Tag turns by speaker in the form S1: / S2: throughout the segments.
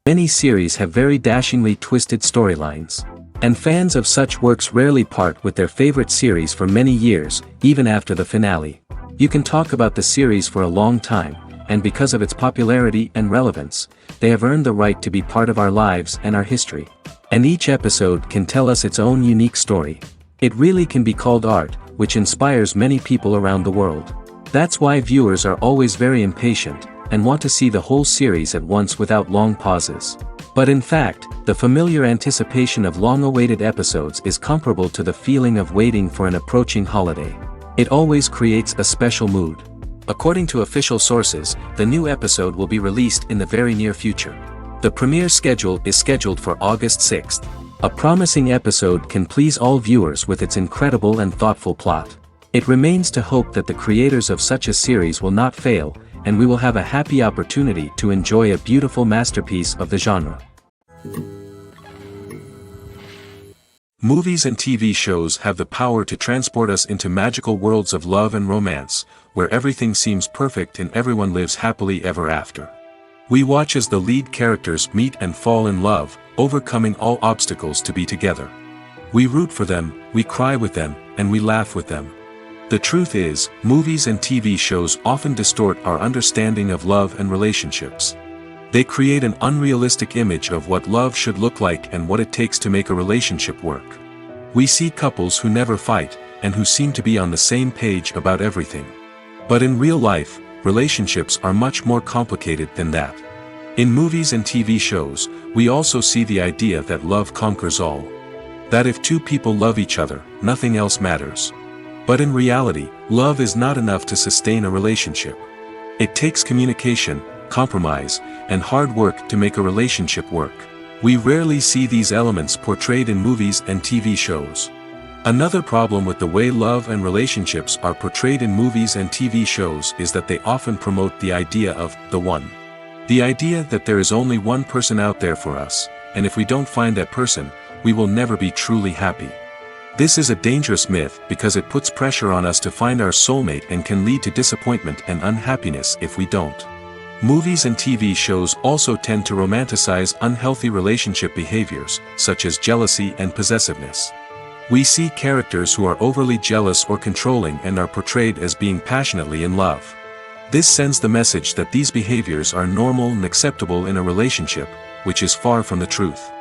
S1: Many series have very dashingly twisted storylines. And fans of such works rarely part with their favorite series for many years, even after the finale. You can talk about the series for a long time, and because of its popularity and relevance, they have earned the right to be part of our lives and our history. And each episode can tell us its own unique story. It really can be called art, which inspires many people around the world. That's why viewers are always very impatient, and want to see the whole series at once without long pauses. But in fact, the familiar anticipation of long-awaited episodes is comparable to the feeling of waiting for an approaching holiday. It always creates a special mood. According to official sources, the new episode will be released in the very near future. The premiere schedule is scheduled for August 6th. A promising episode can please all viewers with its incredible and thoughtful plot. It remains to hope that the creators of such a series will not fail, and we will have a happy opportunity to enjoy a beautiful masterpiece of the genre. Movies and TV shows have the power to transport us into magical worlds of love and romance, where everything seems perfect and everyone lives happily ever after. We watch as the lead characters meet and fall in love, overcoming all obstacles to be together. We root for them, we cry with them, and we laugh with them. The truth is, movies and TV shows often distort our understanding of love and relationships. They create an unrealistic image of what love should look like and what it takes to make a relationship work. We see couples who never fight, and who seem to be on the same page about everything. But in real life, relationships are much more complicated than that. In movies and TV shows, we also see the idea that love conquers all. That if two people love each other, nothing else matters. But in reality, love is not enough to sustain a relationship. It takes communication, compromise, and hard work to make a relationship work. We rarely see these elements portrayed in movies and TV shows. Another problem with the way love and relationships are portrayed in movies and TV shows is that they often promote the idea of the one. The idea that there is only one person out there for us, and if we don't find that person, we will never be truly happy. This is a dangerous myth because it puts pressure on us to find our soulmate and can lead to disappointment and unhappiness if we don't. Movies and TV shows also tend to romanticize unhealthy relationship behaviors, such as jealousy and possessiveness. We see characters who are overly jealous or controlling and are portrayed as being passionately in love. This sends the message that these behaviors are normal and acceptable in a relationship, which is far from the truth.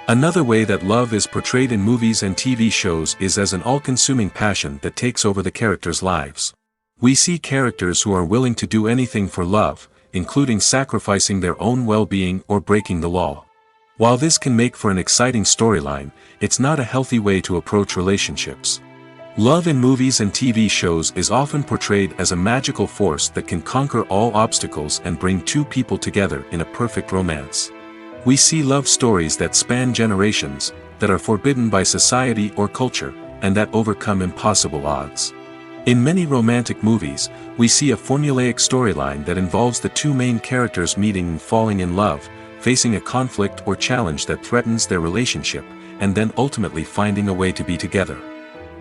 S1: Another way that love is portrayed in movies and TV shows is as an all-consuming passion that takes over the characters' lives. We see characters who are willing to do anything for love, including sacrificing their own well-being or breaking the law. While this can make for an exciting storyline, it's not a healthy way to approach relationships. Love in movies and TV shows is often portrayed as a magical force that can conquer all obstacles and bring two people together in a perfect romance. We see love stories that span generations, that are forbidden by society or culture, and that overcome impossible odds. In many romantic movies, we see a formulaic storyline that involves the two main characters meeting and falling in love, facing a conflict or challenge that threatens their relationship, and then ultimately finding a way to be together.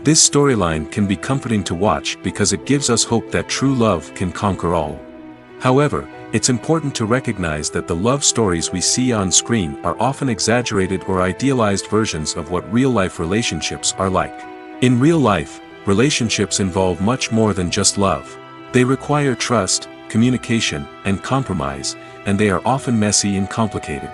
S1: This storyline can be comforting to watch because it gives us hope that true love can conquer all. However, it's important to recognize that the love stories we see on screen are often exaggerated or idealized versions of what real-life relationships are like. In real life, relationships involve much more than just love. They require trust, communication, and compromise, and they are often messy and complicated.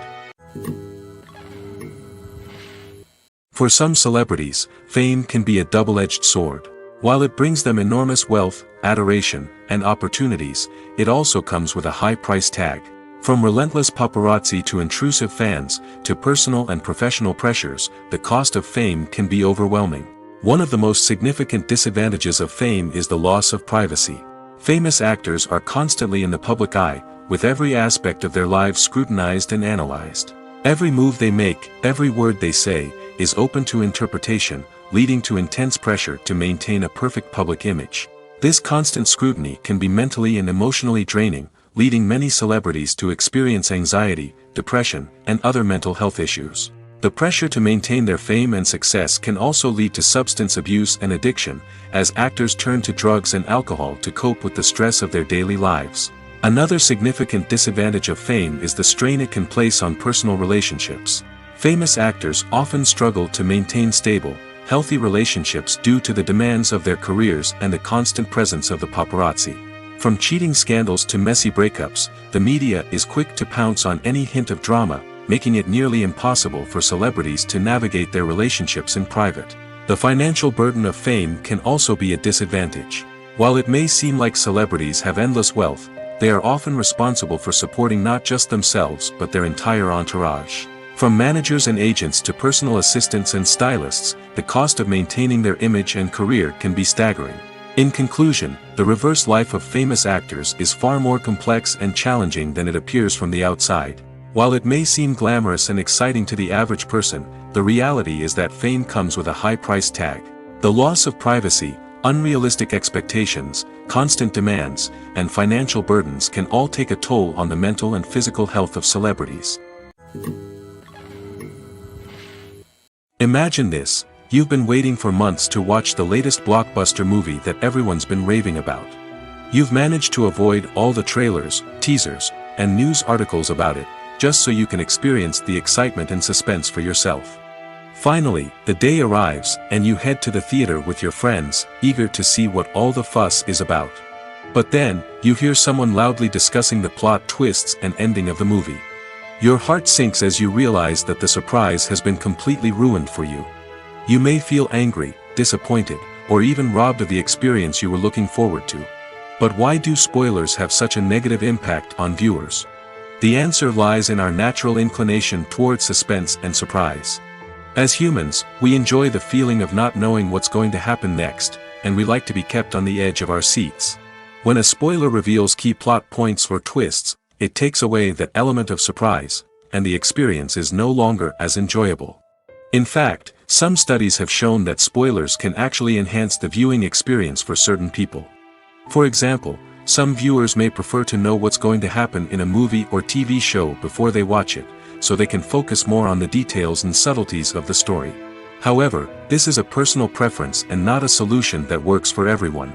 S1: For some celebrities, fame can be a double-edged sword. While it brings them enormous wealth, adoration, and opportunities, it also comes with a high price tag. From relentless paparazzi to intrusive fans, to personal and professional pressures, the cost of fame can be overwhelming. One of the most significant disadvantages of fame is the loss of privacy. Famous actors are constantly in the public eye, with every aspect of their lives scrutinized and analyzed. Every move they make, every word they say, is open to interpretation, leading to intense pressure to maintain a perfect public image. This constant scrutiny can be mentally and emotionally draining, leading many celebrities to experience anxiety, depression, and other mental health issues. The pressure to maintain their fame and success can also lead to substance abuse and addiction, as actors turn to drugs and alcohol to cope with the stress of their daily lives. Another significant disadvantage of fame is the strain it can place on personal relationships. Famous actors often struggle to maintain stable, healthy relationships due to the demands of their careers and the constant presence of the paparazzi. From cheating scandals to messy breakups, the media is quick to pounce on any hint of drama, making it nearly impossible for celebrities to navigate their relationships in private. The financial burden of fame can also be a disadvantage. While it may seem like celebrities have endless wealth, they are often responsible for supporting not just themselves but their entire entourage. From managers and agents to personal assistants and stylists, the cost of maintaining their image and career can be staggering. In conclusion, the reverse life of famous actors is far more complex and challenging than it appears from the outside. While it may seem glamorous and exciting to the average person, the reality is that fame comes with a high price tag. The loss of privacy, unrealistic expectations, constant demands, and financial burdens can all take a toll on the mental and physical health of celebrities. Imagine this: you've been waiting for months to watch the latest blockbuster movie that everyone's been raving about. You've managed to avoid all the trailers, teasers, and news articles about it, just so you can experience the excitement and suspense for yourself. Finally, the day arrives, and you head to the theater with your friends, eager to see what all the fuss is about. But then, you hear someone loudly discussing the plot twists and ending of the movie. Your heart sinks as you realize that the surprise has been completely ruined for you. You may feel angry, disappointed, or even robbed of the experience you were looking forward to. But why do spoilers have such a negative impact on viewers? The answer lies in our natural inclination towards suspense and surprise. As humans, we enjoy the feeling of not knowing what's going to happen next, and we like to be kept on the edge of our seats. When a spoiler reveals key plot points or twists, it takes away that element of surprise, and the experience is no longer as enjoyable. In fact, some studies have shown that spoilers can actually enhance the viewing experience for certain people. For example, some viewers may prefer to know what's going to happen in a movie or TV show before they watch it, so they can focus more on the details and subtleties of the story. However, this is a personal preference and not a solution that works for everyone.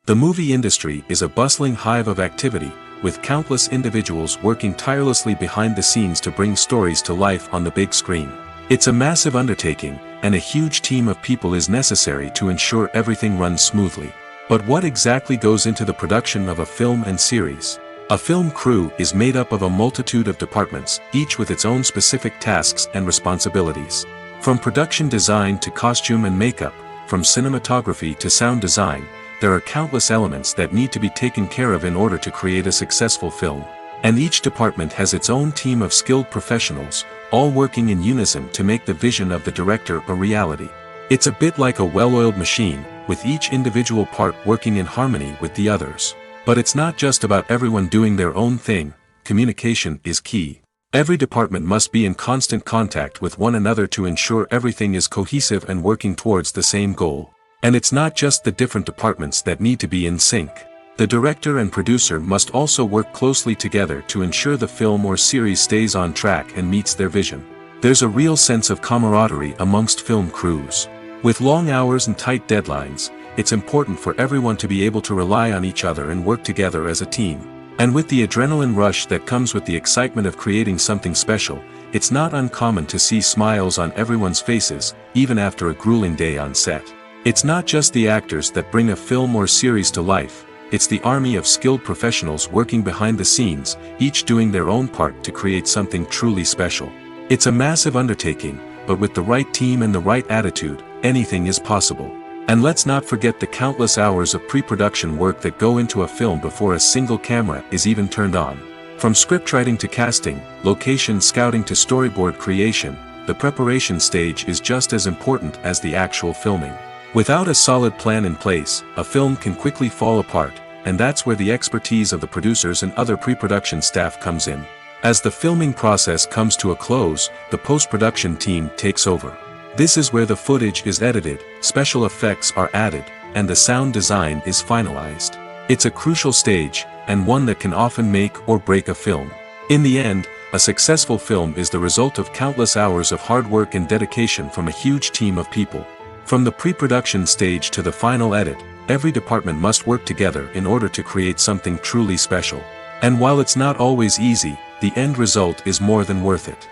S1: The movie industry is a bustling hive of activity, with countless individuals working tirelessly behind the scenes to bring stories to life on the big screen. It's a massive undertaking, and a huge team of people is necessary to ensure everything runs smoothly. But what exactly goes into the production of a film and series? A film crew is made up of a multitude of departments, each with its own specific tasks and responsibilities. From production design to costume and makeup, from cinematography to sound design, there are countless elements that need to be taken care of in order to create a successful film. And each department has its own team of skilled professionals, all working in unison to make the vision of the director a reality. It's a bit like a well-oiled machine, with each individual part working in harmony with the others. But it's not just about everyone doing their own thing. Communication is key. Every department must be in constant contact with one another to ensure everything is cohesive and working towards the same goal. And it's not just the different departments that need to be in sync. The director and producer must also work closely together to ensure the film or series stays on track and meets their vision. There's a real sense of camaraderie amongst film crews. With long hours and tight deadlines, it's important for everyone to be able to rely on each other and work together as a team. And with the adrenaline rush that comes with the excitement of creating something special, it's not uncommon to see smiles on everyone's faces, even after a grueling day on set. It's not just the actors that bring a film or series to life. it's the army of skilled professionals working behind the scenes, each doing their own part to create something truly special. It's a massive undertaking, but with the right team and the right attitude, anything is possible. And let's not forget the countless hours of pre-production work that go into a film before a single camera is even turned on. From scriptwriting to casting, location scouting to storyboard creation, the preparation stage is just as important as the actual filming. Without a solid plan in place, a film can quickly fall apart, and that's where the expertise of the producers and other pre-production staff comes in. As the filming process comes to a close, the post-production team takes over. This is where the footage is edited, special effects are added, and the sound design is finalized. It's a crucial stage, and one that can often make or break a film. In the end, a successful film is the result of countless hours of hard work and dedication from a huge team of people. From the pre-production stage to the final edit, every department must work together in order to create something truly special. And while it's not always easy, the end result is more than worth it.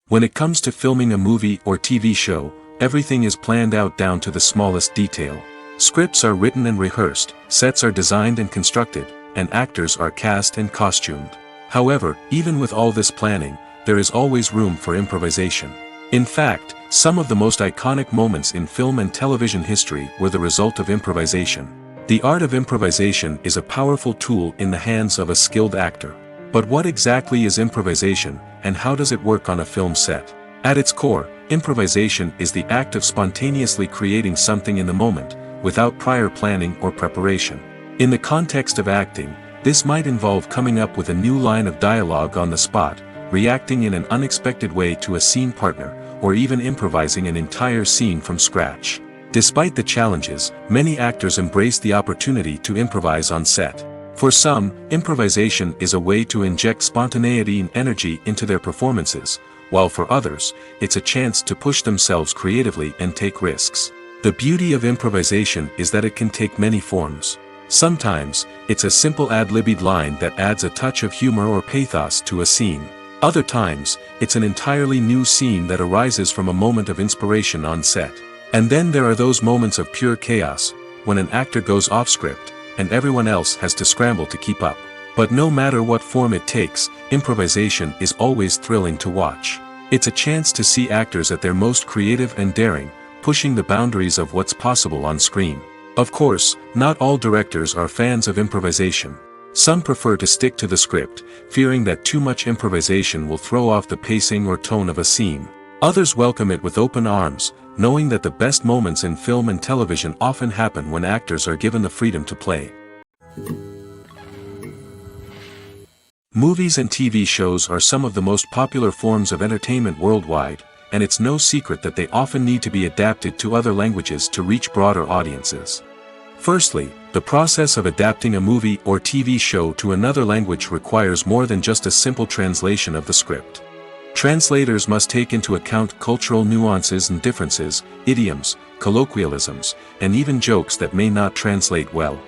S1: When it comes to filming a movie or TV show, everything is planned out down to the smallest detail. Scripts are written and rehearsed, sets are designed and constructed, and actors are cast and costumed. However, even with all this planning, there is always room for improvisation. In fact, some of the most iconic moments in film and television history were the result of improvisation. The art of improvisation is a powerful tool in the hands of a skilled actor. But what exactly is improvisation, and how does it work on a film set? At its core, improvisation is the act of spontaneously creating something in the moment, without prior planning or preparation. In the context of acting, this might involve coming up with a new line of dialogue on the spot, reacting in an unexpected way to a scene partner, or even improvising an entire scene from scratch. Despite the challenges, many actors embrace the opportunity to improvise on set. For some, improvisation is a way to inject spontaneity and energy into their performances, while for others, it's a chance to push themselves creatively and take risks. The beauty of improvisation is that it can take many forms. Sometimes, it's a simple ad-libbed line that adds a touch of humor or pathos to a scene. Other times, it's an entirely new scene that arises from a moment of inspiration on set. And then there are those moments of pure chaos, when an actor goes off script, and everyone else has to scramble to keep up. But no matter what form it takes, improvisation is always thrilling to watch. It's a chance to see actors at their most creative and daring, pushing the boundaries of what's possible on screen. Of course, not all directors are fans of improvisation. Some prefer to stick to the script, fearing that too much improvisation will throw off the pacing or tone of a scene. Others welcome it with open arms, knowing that the best moments in film and television often happen when actors are given the freedom to play. Movies and TV shows are some of the most popular forms of entertainment worldwide, and it's no secret that they often need to be adapted to other languages to reach broader audiences. Firstly, the process of adapting a movie or TV show to another language requires more than just a simple translation of the script. Translators must take into account cultural nuances and differences, idioms, colloquialisms, and even jokes that may not translate well.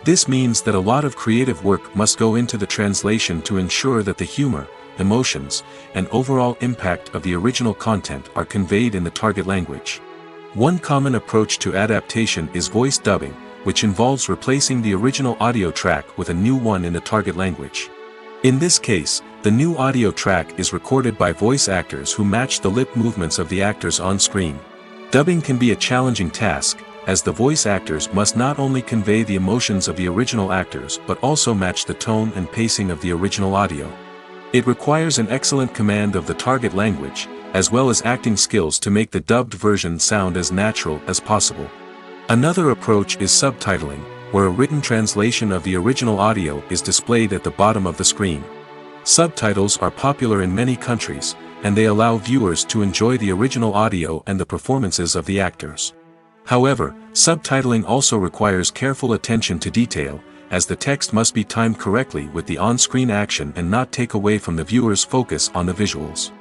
S1: This means that a lot of creative work must go into the translation to ensure that the humor, emotions, and overall impact of the original content are conveyed in the target language. One common approach to adaptation is voice dubbing, which involves replacing the original audio track with a new one in the target language. In this case, the new audio track is recorded by voice actors who match the lip movements of the actors on screen. Dubbing can be a challenging task, as the voice actors must not only convey the emotions of the original actors but also match the tone and pacing of the original audio. It requires an excellent command of the target language, as well as acting skills to make the dubbed version sound as natural as possible. Another approach is subtitling, where a written translation of the original audio is displayed at the bottom of the screen. Subtitles are popular in many countries, and they allow viewers to enjoy the original audio and the performances of the actors. However, subtitling also requires careful attention to detail, as the text must be timed correctly with the on-screen action and not take away from the viewer's focus on the visuals.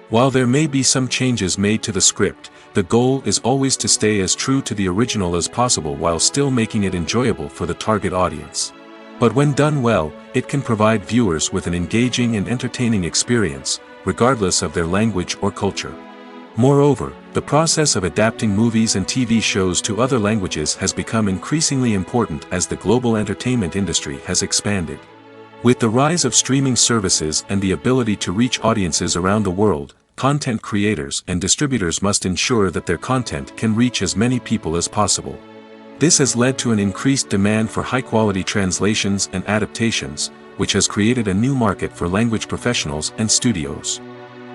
S1: While there may be some changes made to the script, the goal is always to stay as true to the original as possible while still making it enjoyable for the target audience. But when done well, it can provide viewers with an engaging and entertaining experience, regardless of their language or culture. Moreover, the process of adapting movies and TV shows to other languages has become increasingly important as the global entertainment industry has expanded. With the rise of streaming services and the ability to reach audiences around the world, content creators and distributors must ensure that their content can reach as many people as possible. This has led to an increased demand for high-quality translations and adaptations, which has created a new market for language professionals and studios.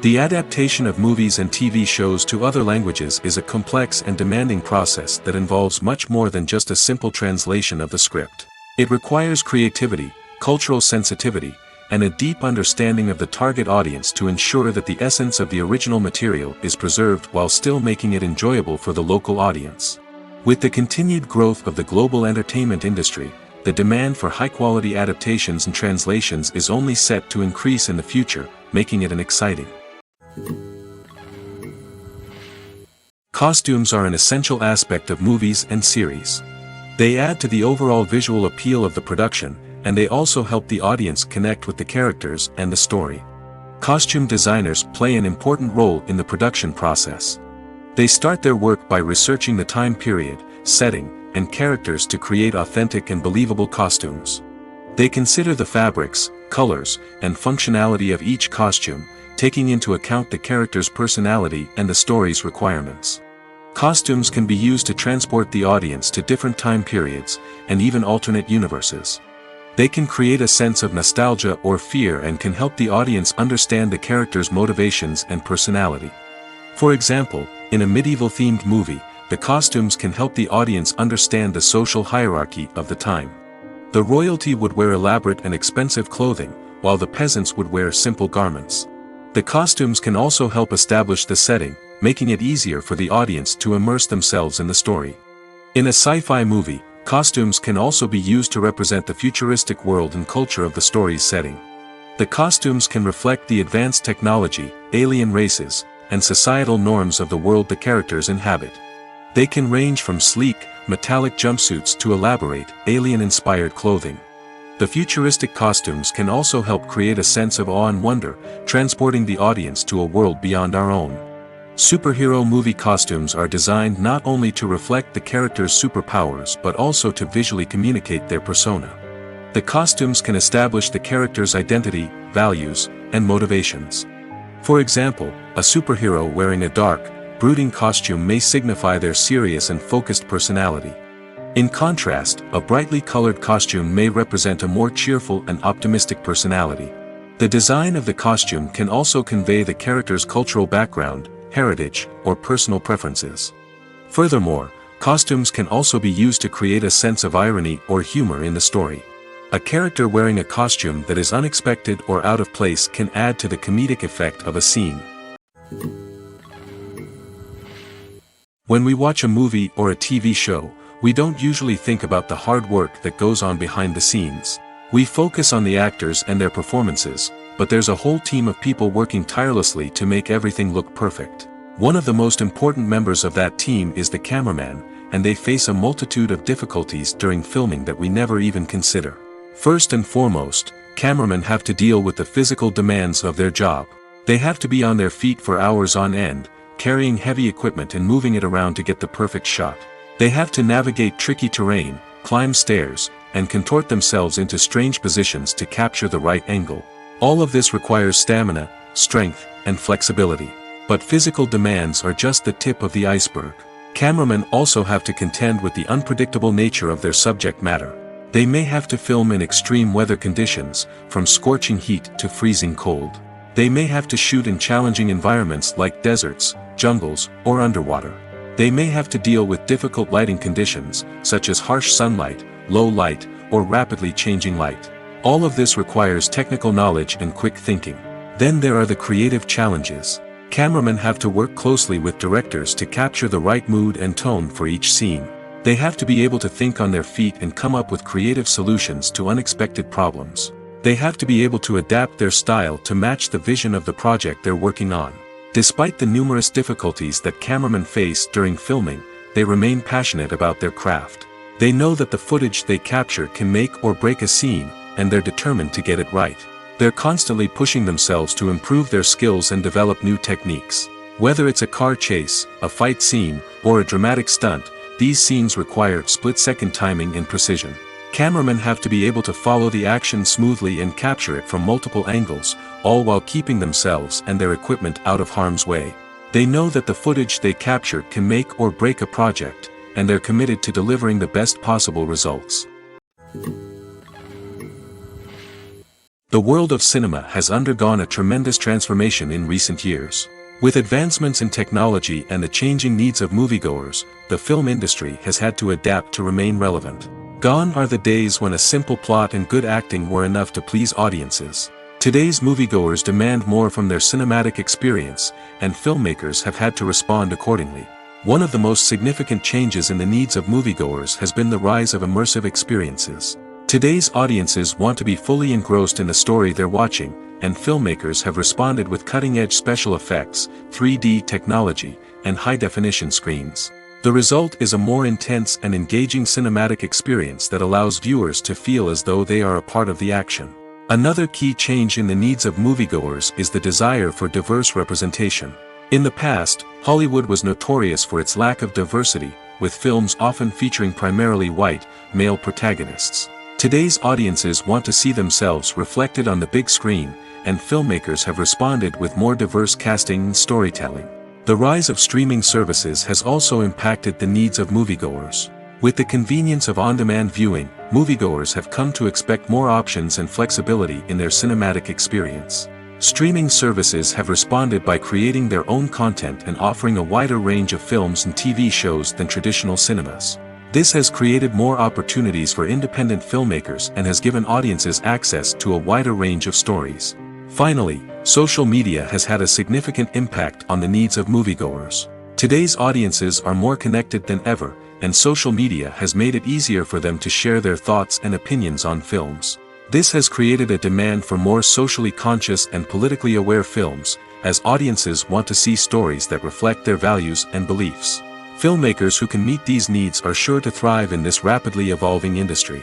S1: The adaptation of movies and TV shows to other languages is a complex and demanding process that involves much more than just a simple translation of the script. It requires creativity, cultural sensitivity, and a deep understanding of the target audience to ensure that the essence of the original material is preserved while still making it enjoyable for the local audience. With the continued growth of the global entertainment industry, the demand for high-quality adaptations and translations is only set to increase in the future, making it an exciting. Costumes are an essential aspect of movies and series. They add to the overall visual appeal of the production, and they also help the audience connect with the characters and the story. Costume designers play an important role in the production process. They start their work by researching the time period, setting, and characters to create authentic and believable costumes. They consider the fabrics, colors, and functionality of each costume, taking into account the character's personality and the story's requirements. Costumes can be used to transport the audience to different time periods, and even alternate universes. They can create a sense of nostalgia or fear and can help the audience understand the character's motivations and personality. For example, in a medieval-themed movie, the costumes can help the audience understand the social hierarchy of the time. The royalty would wear elaborate and expensive clothing, while the peasants would wear simple garments. The costumes can also help establish the setting, making it easier for the audience to immerse themselves in the story. In a sci-fi movie, costumes can also be used to represent the futuristic world and culture of the story's setting. The costumes can reflect the advanced technology, alien races, and societal norms of the world the characters inhabit. They can range from sleek, metallic jumpsuits to elaborate, alien-inspired clothing. The futuristic costumes can also help create a sense of awe and wonder, transporting the audience to a world beyond our own. Superhero movie costumes are designed not only to reflect the character's superpowers but also to visually communicate their persona. The costumes can establish the character's identity, values, and motivations. For example, a superhero wearing a dark, brooding costume may signify their serious and focused personality. In contrast, a brightly colored costume may represent a more cheerful and optimistic personality. The design of the costume can also convey the character's cultural background, heritage, or personal preferences. Furthermore, costumes can also be used to create a sense of irony or humor in the story. A character wearing a costume that is unexpected or out of place can add to the comedic effect of a scene. When we watch a movie or a TV show, we don't usually think about the hard work that goes on behind the scenes. We focus on the actors and their performances, but there's a whole team of people working tirelessly to make everything look perfect. One of the most important members of that team is the cameraman, and they face a multitude of difficulties during filming that we never even consider. First and foremost, cameramen have to deal with the physical demands of their job. They have to be on their feet for hours on end, carrying heavy equipment and moving it around to get the perfect shot. They have to navigate tricky terrain, climb stairs, and contort themselves into strange positions to capture the right angle. All of this requires stamina, strength, and flexibility. But physical demands are just the tip of the iceberg. Cameramen also have to contend with the unpredictable nature of their subject matter. They may have to film in extreme weather conditions, from scorching heat to freezing cold. They may have to shoot in challenging environments like deserts, jungles, or underwater. They may have to deal with difficult lighting conditions, such as harsh sunlight, low light, or rapidly changing light. All of this requires technical knowledge and quick thinking. Then there are the creative challenges. Cameramen have to work closely with directors to capture the right mood and tone for each scene. They have to be able to think on their feet and come up with creative solutions to unexpected problems. They have to be able to adapt their style to match the vision of the project they're working on. Despite the numerous difficulties that cameramen face during filming, they remain passionate about their craft. They know that the footage they capture can make or break a scene, and they're determined to get it right. They're constantly pushing themselves to improve their skills and develop new techniques. Whether it's a car chase, a fight scene, or a dramatic stunt, these scenes require split-second timing and precision. Cameramen have to be able to follow the action smoothly and capture it from multiple angles, all while keeping themselves and their equipment out of harm's way. They know that the footage they capture can make or break a project, and they're committed to delivering the best possible results. The world of cinema has undergone a tremendous transformation in recent years. With advancements in technology and the changing needs of moviegoers, the film industry has had to adapt to remain relevant. Gone are the days when a simple plot and good acting were enough to please audiences. Today's moviegoers demand more from their cinematic experience, and filmmakers have had to respond accordingly. One of the most significant changes in the needs of moviegoers has been the rise of immersive experiences. Today's audiences want to be fully engrossed in the story they're watching, and filmmakers have responded with cutting-edge special effects, 3D technology, and high-definition screens. The result is a more intense and engaging cinematic experience that allows viewers to feel as though they are a part of the action. Another key change in the needs of moviegoers is the desire for diverse representation. In the past, Hollywood was notorious for its lack of diversity, with films often featuring primarily white, male protagonists. Today's audiences want to see themselves reflected on the big screen, and filmmakers have responded with more diverse casting and storytelling. The rise of streaming services has also impacted the needs of moviegoers. With the convenience of on-demand viewing, moviegoers have come to expect more options and flexibility in their cinematic experience. Streaming services have responded by creating their own content and offering a wider range of films and TV shows than traditional cinemas. This has created more opportunities for independent filmmakers and has given audiences access to a wider range of stories. Finally, social media has had a significant impact on the needs of moviegoers. Today's audiences are more connected than ever, and social media has made it easier for them to share their thoughts and opinions on films. This has created a demand for more socially conscious and politically aware films, as audiences want to see stories that reflect their values and beliefs. Filmmakers who can meet these needs are sure to thrive in this rapidly evolving industry.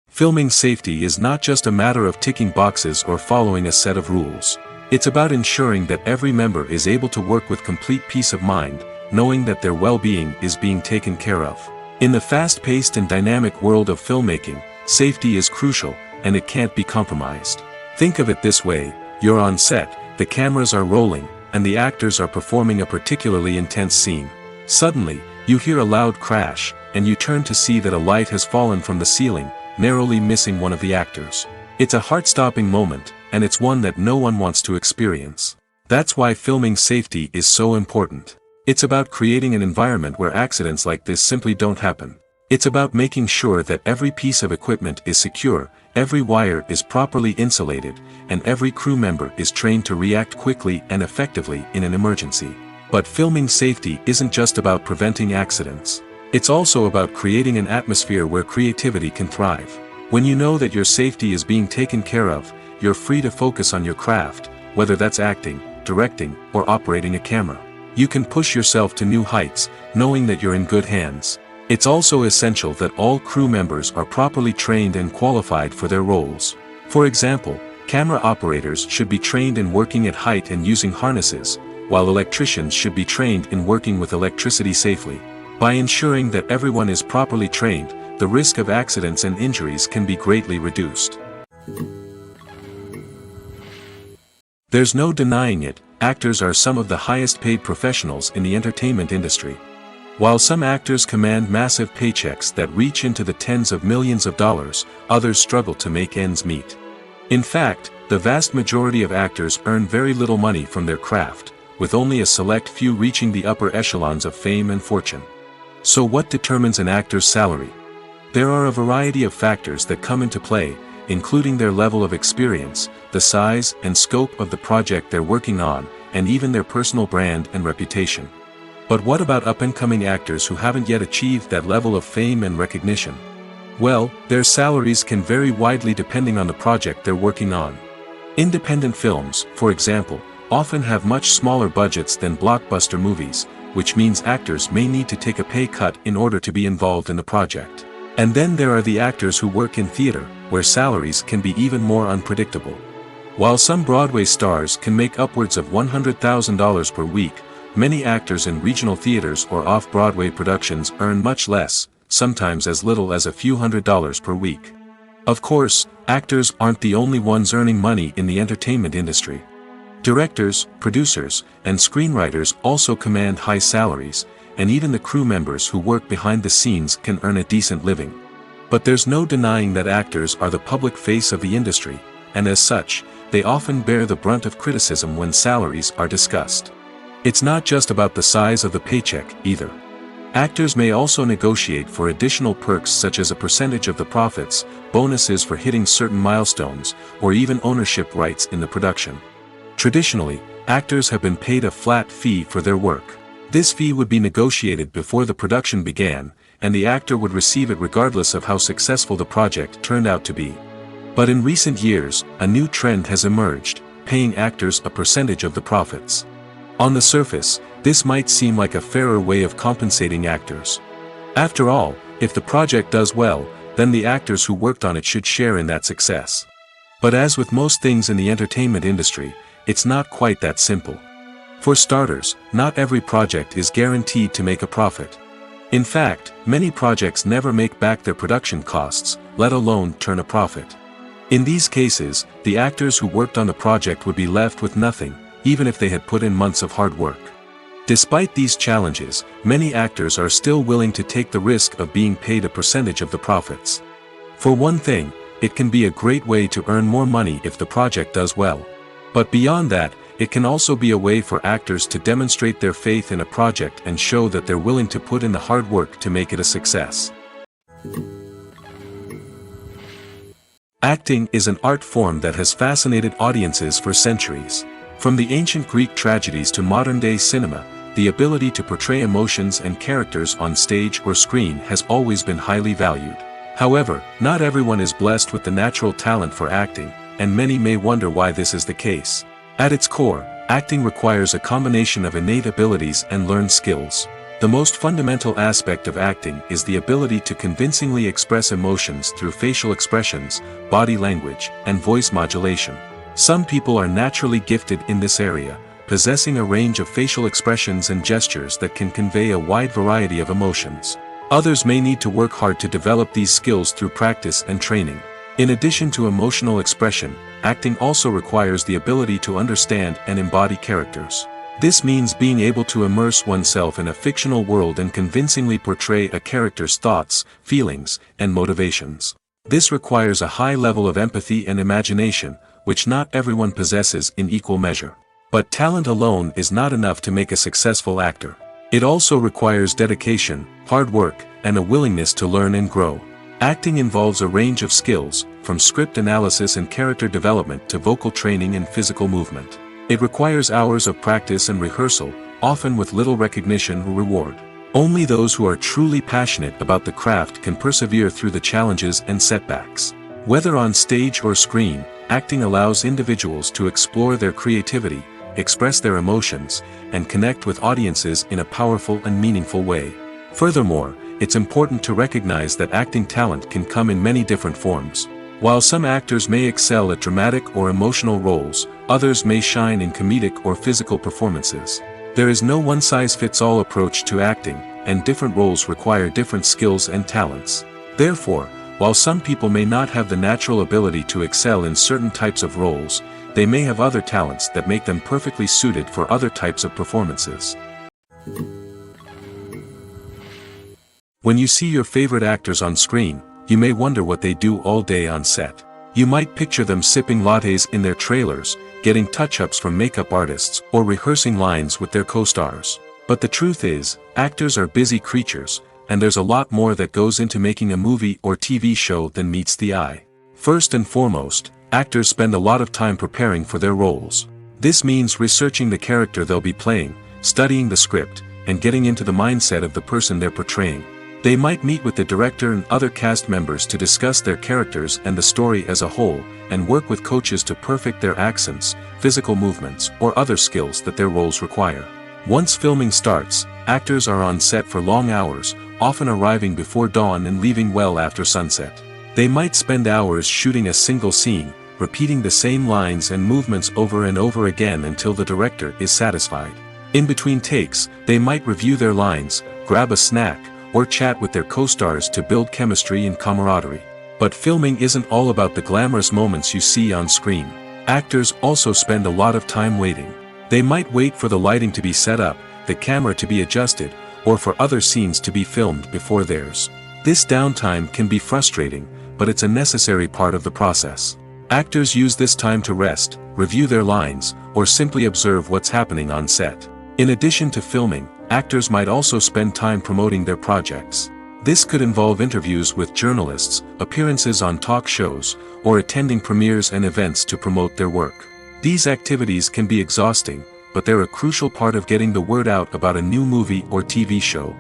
S1: Filming safety is not just a matter of ticking boxes or following a set of rules. It's about ensuring that every member is able to work with complete peace of mind, knowing that their well-being is being taken care of. In the fast-paced and dynamic world of filmmaking, safety is crucial, and it can't be compromised. Think of it this way: you're on set, the cameras are rolling, and the actors are performing a particularly intense scene. Suddenly, you hear a loud crash, and you turn to see that a light has fallen from the ceiling, narrowly missing one of the actors. It's a heart-stopping moment, and it's one that no one wants to experience. That's why filming safety is so important. It's about creating an environment where accidents like this simply don't happen. It's about making sure that every piece of equipment is secure, every wire is properly insulated, and every crew member is trained to react quickly and effectively in an emergency. But filming safety isn't just about preventing accidents. It's also about creating an atmosphere where creativity can thrive. When you know that your safety is being taken care of, you're free to focus on your craft, whether that's acting, directing, or operating a camera. You can push yourself to new heights, knowing that you're in good hands. It's also essential that all crew members are properly trained and qualified for their roles. For example, camera operators should be trained in working at height and using harnesses, while electricians should be trained in working with electricity safely. By ensuring that everyone is properly trained, the risk of accidents and injuries can be greatly reduced. There's no denying it, actors are some of the highest paid professionals in the entertainment industry. While some actors command massive paychecks that reach into the tens of millions of dollars, others struggle to make ends meet. In fact, the vast majority of actors earn very little money from their craft, with only a select few reaching the upper echelons of fame and fortune. So what determines an actor's salary? There are a variety of factors that come into play, including their level of experience, the size and scope of the project they're working on, and even their personal brand and reputation. But what about up-and-coming actors who haven't yet achieved that level of fame and recognition? Well, their salaries can vary widely depending on the project they're working on. Independent films, for example, often have much smaller budgets than blockbuster movies, which means actors may need to take a pay cut in order to be involved in the project. And then there are the actors who work in theater, where salaries can be even more unpredictable. While some Broadway stars can make upwards of $100,000 per week, many actors in regional theaters or off-Broadway productions earn much less, sometimes as little as a few $100s per week. Of course, actors aren't the only ones earning money in the entertainment industry. Directors, producers, and screenwriters also command high salaries, and even the crew members who work behind the scenes can earn a decent living. But there's no denying that actors are the public face of the industry, and as such, they often bear the brunt of criticism when salaries are discussed. It's not just about the size of the paycheck, either. Actors may also negotiate for additional perks such as a percentage of the profits, bonuses for hitting certain milestones, or even ownership rights in the production. Traditionally, actors have been paid a flat fee for their work. This fee would be negotiated before the production began, and the actor would receive it regardless of how successful the project turned out to be. But in recent years, a new trend has emerged, paying actors a percentage of the profits. On the surface, this might seem like a fairer way of compensating actors. After all, if the project does well, then the actors who worked on it should share in that success. But as with most things in the entertainment industry, it's not quite that simple. For starters, not every project is guaranteed to make a profit. In fact, many projects never make back their production costs, let alone turn a profit. In these cases, the actors who worked on the project would be left with nothing, even if they had put in months of hard work. Despite these challenges, many actors are still willing to take the risk of being paid a percentage of the profits. For one thing, it can be a great way to earn more money if the project does well. But beyond that, it can also be a way for actors to demonstrate their faith in a project and show that they're willing to put in the hard work to make it a success. Acting is an art form that has fascinated audiences for centuries. From the ancient Greek tragedies to modern-day cinema, the ability to portray emotions and characters on stage or screen has always been highly valued. However, not everyone is blessed with the natural talent for acting, and many may wonder why this is the case. At its core, acting requires a combination of innate abilities and learned skills. The most fundamental aspect of acting is the ability to convincingly express emotions through facial expressions, body language, and voice modulation. Some people are naturally gifted in this area, possessing a range of facial expressions and gestures that can convey a wide variety of emotions. Others may need to work hard to develop these skills through practice and training. In addition to emotional expression, acting also requires the ability to understand and embody characters. This means being able to immerse oneself in a fictional world and convincingly portray a character's thoughts, feelings, and motivations. This requires a high level of empathy and imagination, which not everyone possesses in equal measure. But talent alone is not enough to make a successful actor. It also requires dedication, hard work, and a willingness to learn and grow. Acting involves a range of skills, from script analysis and character development to vocal training and physical movement. It requires hours of practice and rehearsal, often with little recognition or reward. Only those who are truly passionate about the craft can persevere through the challenges and setbacks. Whether on stage or screen, acting allows individuals to explore their creativity, express their emotions, and connect with audiences in a powerful and meaningful way. Furthermore, it's important to recognize that acting talent can come in many different forms. While some actors may excel at dramatic or emotional roles, others may shine in comedic or physical performances. There is no one-size-fits-all approach to acting, and different roles require different skills and talents. Therefore, while some people may not have the natural ability to excel in certain types of roles, they may have other talents that make them perfectly suited for other types of performances. When you see your favorite actors on screen, you may wonder what they do all day on set. You might picture them sipping lattes in their trailers, getting touch-ups from makeup artists, or rehearsing lines with their co-stars. But the truth is, actors are busy creatures, and there's a lot more that goes into making a movie or TV show than meets the eye. First and foremost, actors spend a lot of time preparing for their roles. This means researching the character they'll be playing, studying the script, and getting into the mindset of the person they're portraying. They might meet with the director and other cast members to discuss their characters and the story as a whole, and work with coaches to perfect their accents, physical movements, or other skills that their roles require. Once filming starts, actors are on set for long hours, often arriving before dawn and leaving well after sunset. They might spend hours shooting a single scene, repeating the same lines and movements over and over again until the director is satisfied. In between takes, they might review their lines, grab a snack, or chat with their co-stars to build chemistry and camaraderie. But filming isn't all about the glamorous moments you see on screen. Actors also spend a lot of time waiting. They might wait for the lighting to be set up, the camera to be adjusted, or for other scenes to be filmed before theirs. This downtime can be frustrating, but it's a necessary part of the process. Actors use this time to rest, review their lines, or simply observe what's happening on set. In addition to filming, actors might also spend time promoting their projects. This could involve interviews with journalists, appearances on talk shows, or attending premieres and events to promote their work. These activities can be exhausting, but they're a crucial part of getting the word out about a new movie or TV show.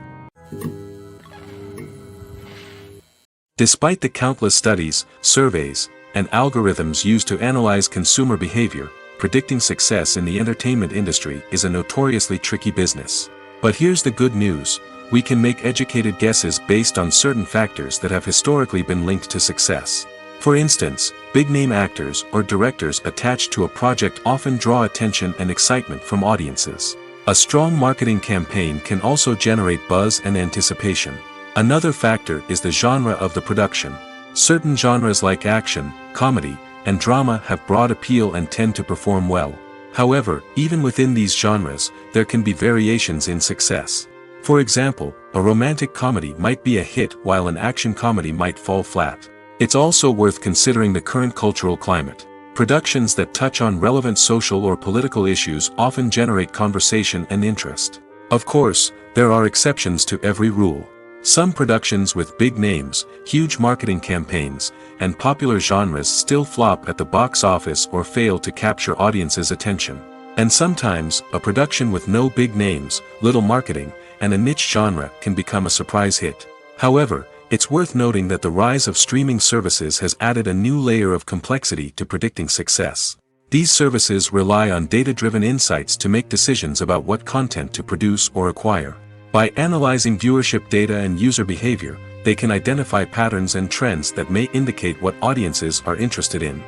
S1: Despite the countless studies, surveys, and algorithms used to analyze consumer behavior, predicting success in the entertainment industry is a notoriously tricky business. But here's the good news: we can make educated guesses based on certain factors that have historically been linked to success. For instance, big-name actors or directors attached to a project often draw attention and excitement from audiences. A strong marketing campaign can also generate buzz and anticipation. Another factor is the genre of the production. Certain genres like action, comedy, and drama have broad appeal and tend to perform well. However, even within these genres, there can be variations in success. For example, a romantic comedy might be a hit while an action comedy might fall flat. It's also worth considering the current cultural climate. Productions that touch on relevant social or political issues often generate conversation and interest. Of course, there are exceptions to every rule. Some productions with big names, huge marketing campaigns, and popular genres still flop at the box office or fail to capture audiences' attention. And sometimes, a production with no big names, little marketing, and a niche genre can become a surprise hit. However, it's worth noting that the rise of streaming services has added a new layer of complexity to predicting success. These services rely on data-driven insights to make decisions about what content to produce or acquire. By analyzing viewership data and user behavior, they can identify patterns and trends that may indicate what audiences are interested in.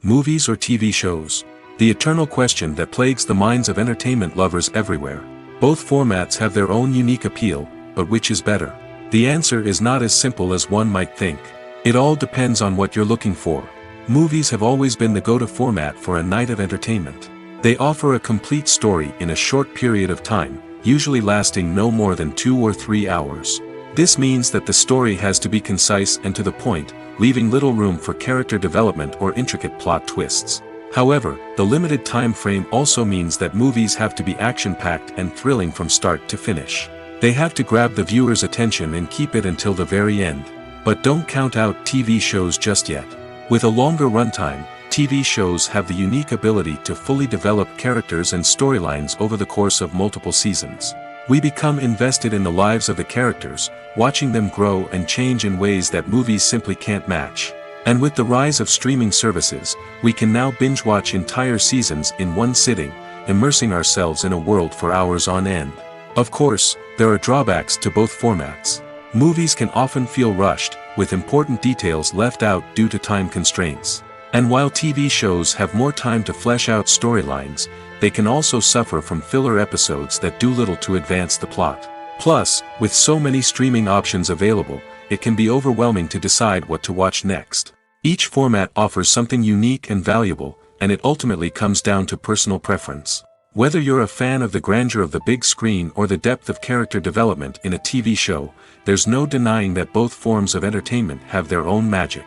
S1: Movies or TV shows? The eternal question that plagues the minds of entertainment lovers everywhere. Both formats have their own unique appeal, but which is better? The answer is not as simple as one might think. It all depends on what you're looking for. Movies have always been the go-to format for a night of entertainment. They offer a complete story in a short period of time, usually lasting no more than 2 or 3 hours. This means that the story has to be concise and to the point, leaving little room for character development or intricate plot twists. However, the limited time frame also means that movies have to be action-packed and thrilling from start to finish. They have to grab the viewer's attention and keep it until the very end. But don't count out TV shows just yet. With a longer runtime, TV shows have the unique ability to fully develop characters and storylines over the course of multiple seasons. We become invested in the lives of the characters, watching them grow and change in ways that movies simply can't match. And with the rise of streaming services, we can now binge-watch entire seasons in one sitting, immersing ourselves in a world for hours on end. Of course, there are drawbacks to both formats. Movies can often feel rushed, with important details left out due to time constraints. And while TV shows have more time to flesh out storylines, they can also suffer from filler episodes that do little to advance the plot. Plus, with so many streaming options available, it can be overwhelming to decide what to watch next. Each format offers something unique and valuable, and it ultimately comes down to personal preference. Whether you're a fan of the grandeur of the big screen or the depth of character development in a TV show, there's no denying that both forms of entertainment have their own magic.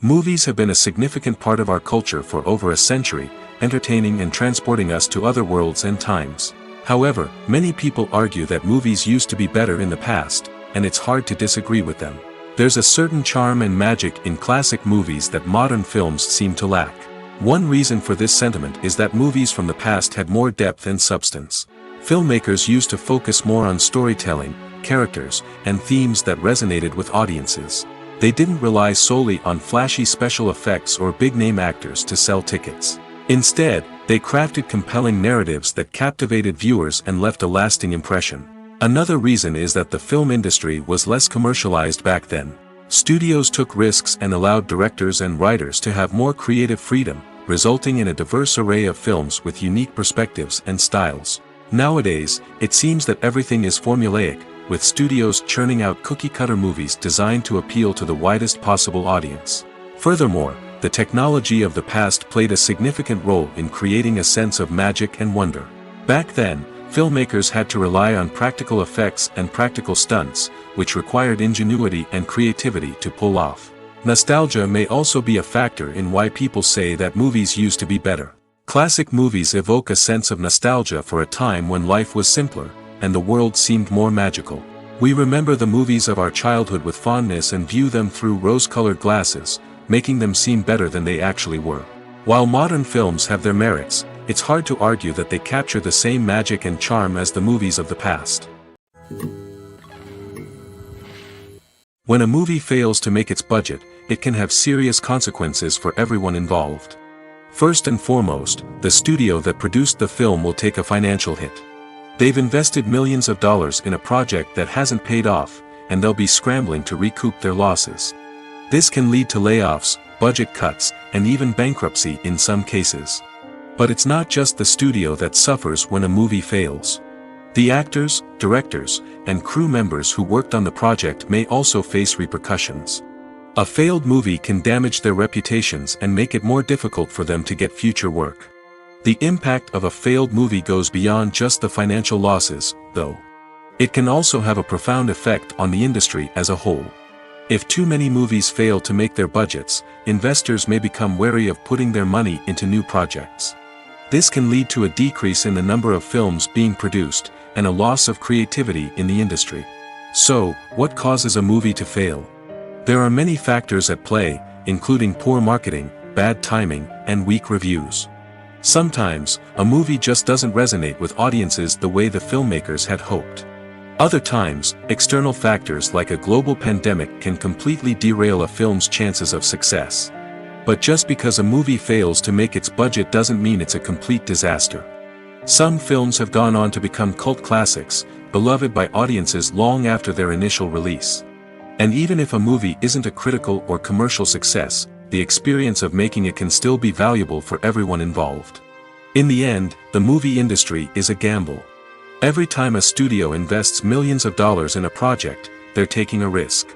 S1: Movies have been a significant part of our culture for over a century, entertaining and transporting us to other worlds and times. However, many people argue that movies used to be better in the past, and it's hard to disagree with them. There's a certain charm and magic in classic movies that modern films seem to lack. One reason for this sentiment is that movies from the past had more depth and substance. Filmmakers used to focus more on storytelling, characters, and themes that resonated with audiences. They didn't rely solely on flashy special effects or big-name actors to sell tickets. Instead, they crafted compelling narratives that captivated viewers and left a lasting impression. Another reason is that the film industry was less commercialized back then. Studios took risks and allowed directors and writers to have more creative freedom, resulting in a diverse array of films with unique perspectives and styles. Nowadays, it seems that everything is formulaic, with studios churning out cookie-cutter movies designed to appeal to the widest possible audience. Furthermore, the technology of the past played a significant role in creating a sense of magic and wonder. Back then, filmmakers had to rely on practical effects and practical stunts, which required ingenuity and creativity to pull off. Nostalgia may also be a factor in why people say that movies used to be better. Classic movies evoke a sense of nostalgia for a time when life was simpler, and the world seemed more magical. We remember the movies of our childhood with fondness and view them through rose-colored glasses, making them seem better than they actually were. While modern films have their merits, it's hard to argue that they capture the same magic and charm as the movies of the past. When a movie fails to make its budget, it can have serious consequences for everyone involved. First and foremost, the studio that produced the film will take a financial hit. They've invested millions of dollars in a project that hasn't paid off, and they'll be scrambling to recoup their losses. This can lead to layoffs, budget cuts, and even bankruptcy in some cases. But it's not just the studio that suffers when a movie fails. The actors, directors, and crew members who worked on the project may also face repercussions. A failed movie can damage their reputations and make it more difficult for them to get future work. The impact of a failed movie goes beyond just the financial losses, though. It can also have a profound effect on the industry as a whole. If too many movies fail to make their budgets, investors may become wary of putting their money into new projects. This can lead to a decrease in the number of films being produced, and a loss of creativity in the industry. So, what causes a movie to fail? There are many factors at play, including poor marketing, bad timing, and weak reviews. Sometimes, a movie just doesn't resonate with audiences the way the filmmakers had hoped. Other times, external factors like a global pandemic can completely derail a film's chances of success. But just because a movie fails to make its budget doesn't mean it's a complete disaster. Some films have gone on to become cult classics, beloved by audiences long after their initial release. And even if a movie isn't a critical or commercial success, the experience of making it can still be valuable for everyone involved. In the end, the movie industry is a gamble. Every time a studio invests millions of dollars in a project, they're taking a risk.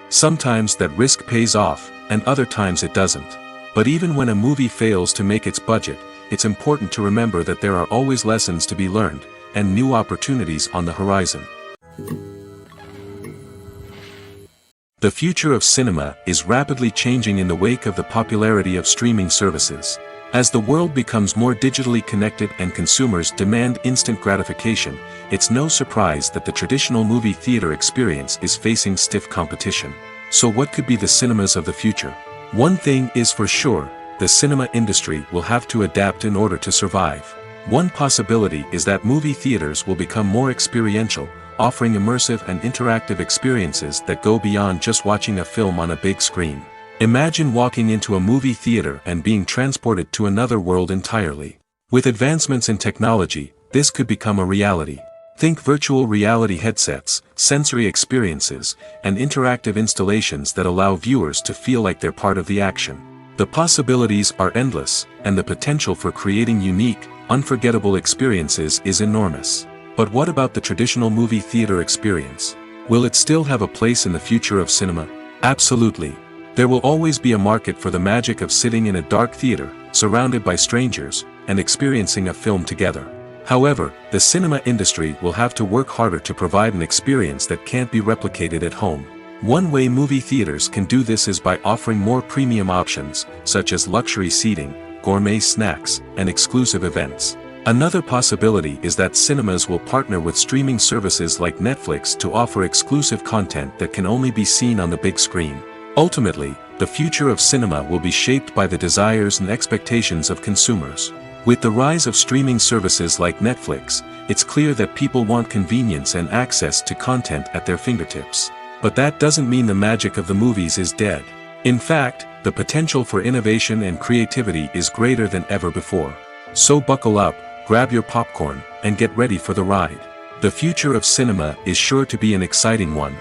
S1: Sometimes that risk pays off, and other times it doesn't. But even when a movie fails to make its budget, it's important to remember that there are always lessons to be learned, and new opportunities on the horizon. The future of cinema is rapidly changing in the wake of the popularity of streaming services. As the world becomes more digitally connected and consumers demand instant gratification, it's no surprise that the traditional movie theater experience is facing stiff competition. So what could be the cinemas of the future? One thing is for sure, the cinema industry will have to adapt in order to survive. One possibility is that movie theaters will become more experiential, offering immersive and interactive experiences that go beyond just watching a film on a big screen. Imagine walking into a movie theater and being transported to another world entirely. With advancements in technology, this could become a reality. Think virtual reality headsets, sensory experiences, and interactive installations that allow viewers to feel like they're part of the action. The possibilities are endless, and the potential for creating unique, unforgettable experiences is enormous. But what about the traditional movie theater experience? Will it still have a place in the future of cinema? Absolutely. There will always be a market for the magic of sitting in a dark theater, surrounded by strangers, and experiencing a film together. However, the cinema industry will have to work harder to provide an experience that can't be replicated at home. One way movie theaters can do this is by offering more premium options, such as luxury seating, gourmet snacks, and exclusive events. Another possibility is that cinemas will partner with streaming services like Netflix to offer exclusive content that can only be seen on the big screen. Ultimately, the future of cinema will be shaped by the desires and expectations of consumers. With the rise of streaming services like Netflix, it's clear that people want convenience and access to content at their fingertips. But that doesn't mean the magic of the movies is dead. In fact, the potential for innovation and creativity is greater than ever before. So buckle up, grab your popcorn, and get ready for the ride. The future of cinema is sure to be an exciting one.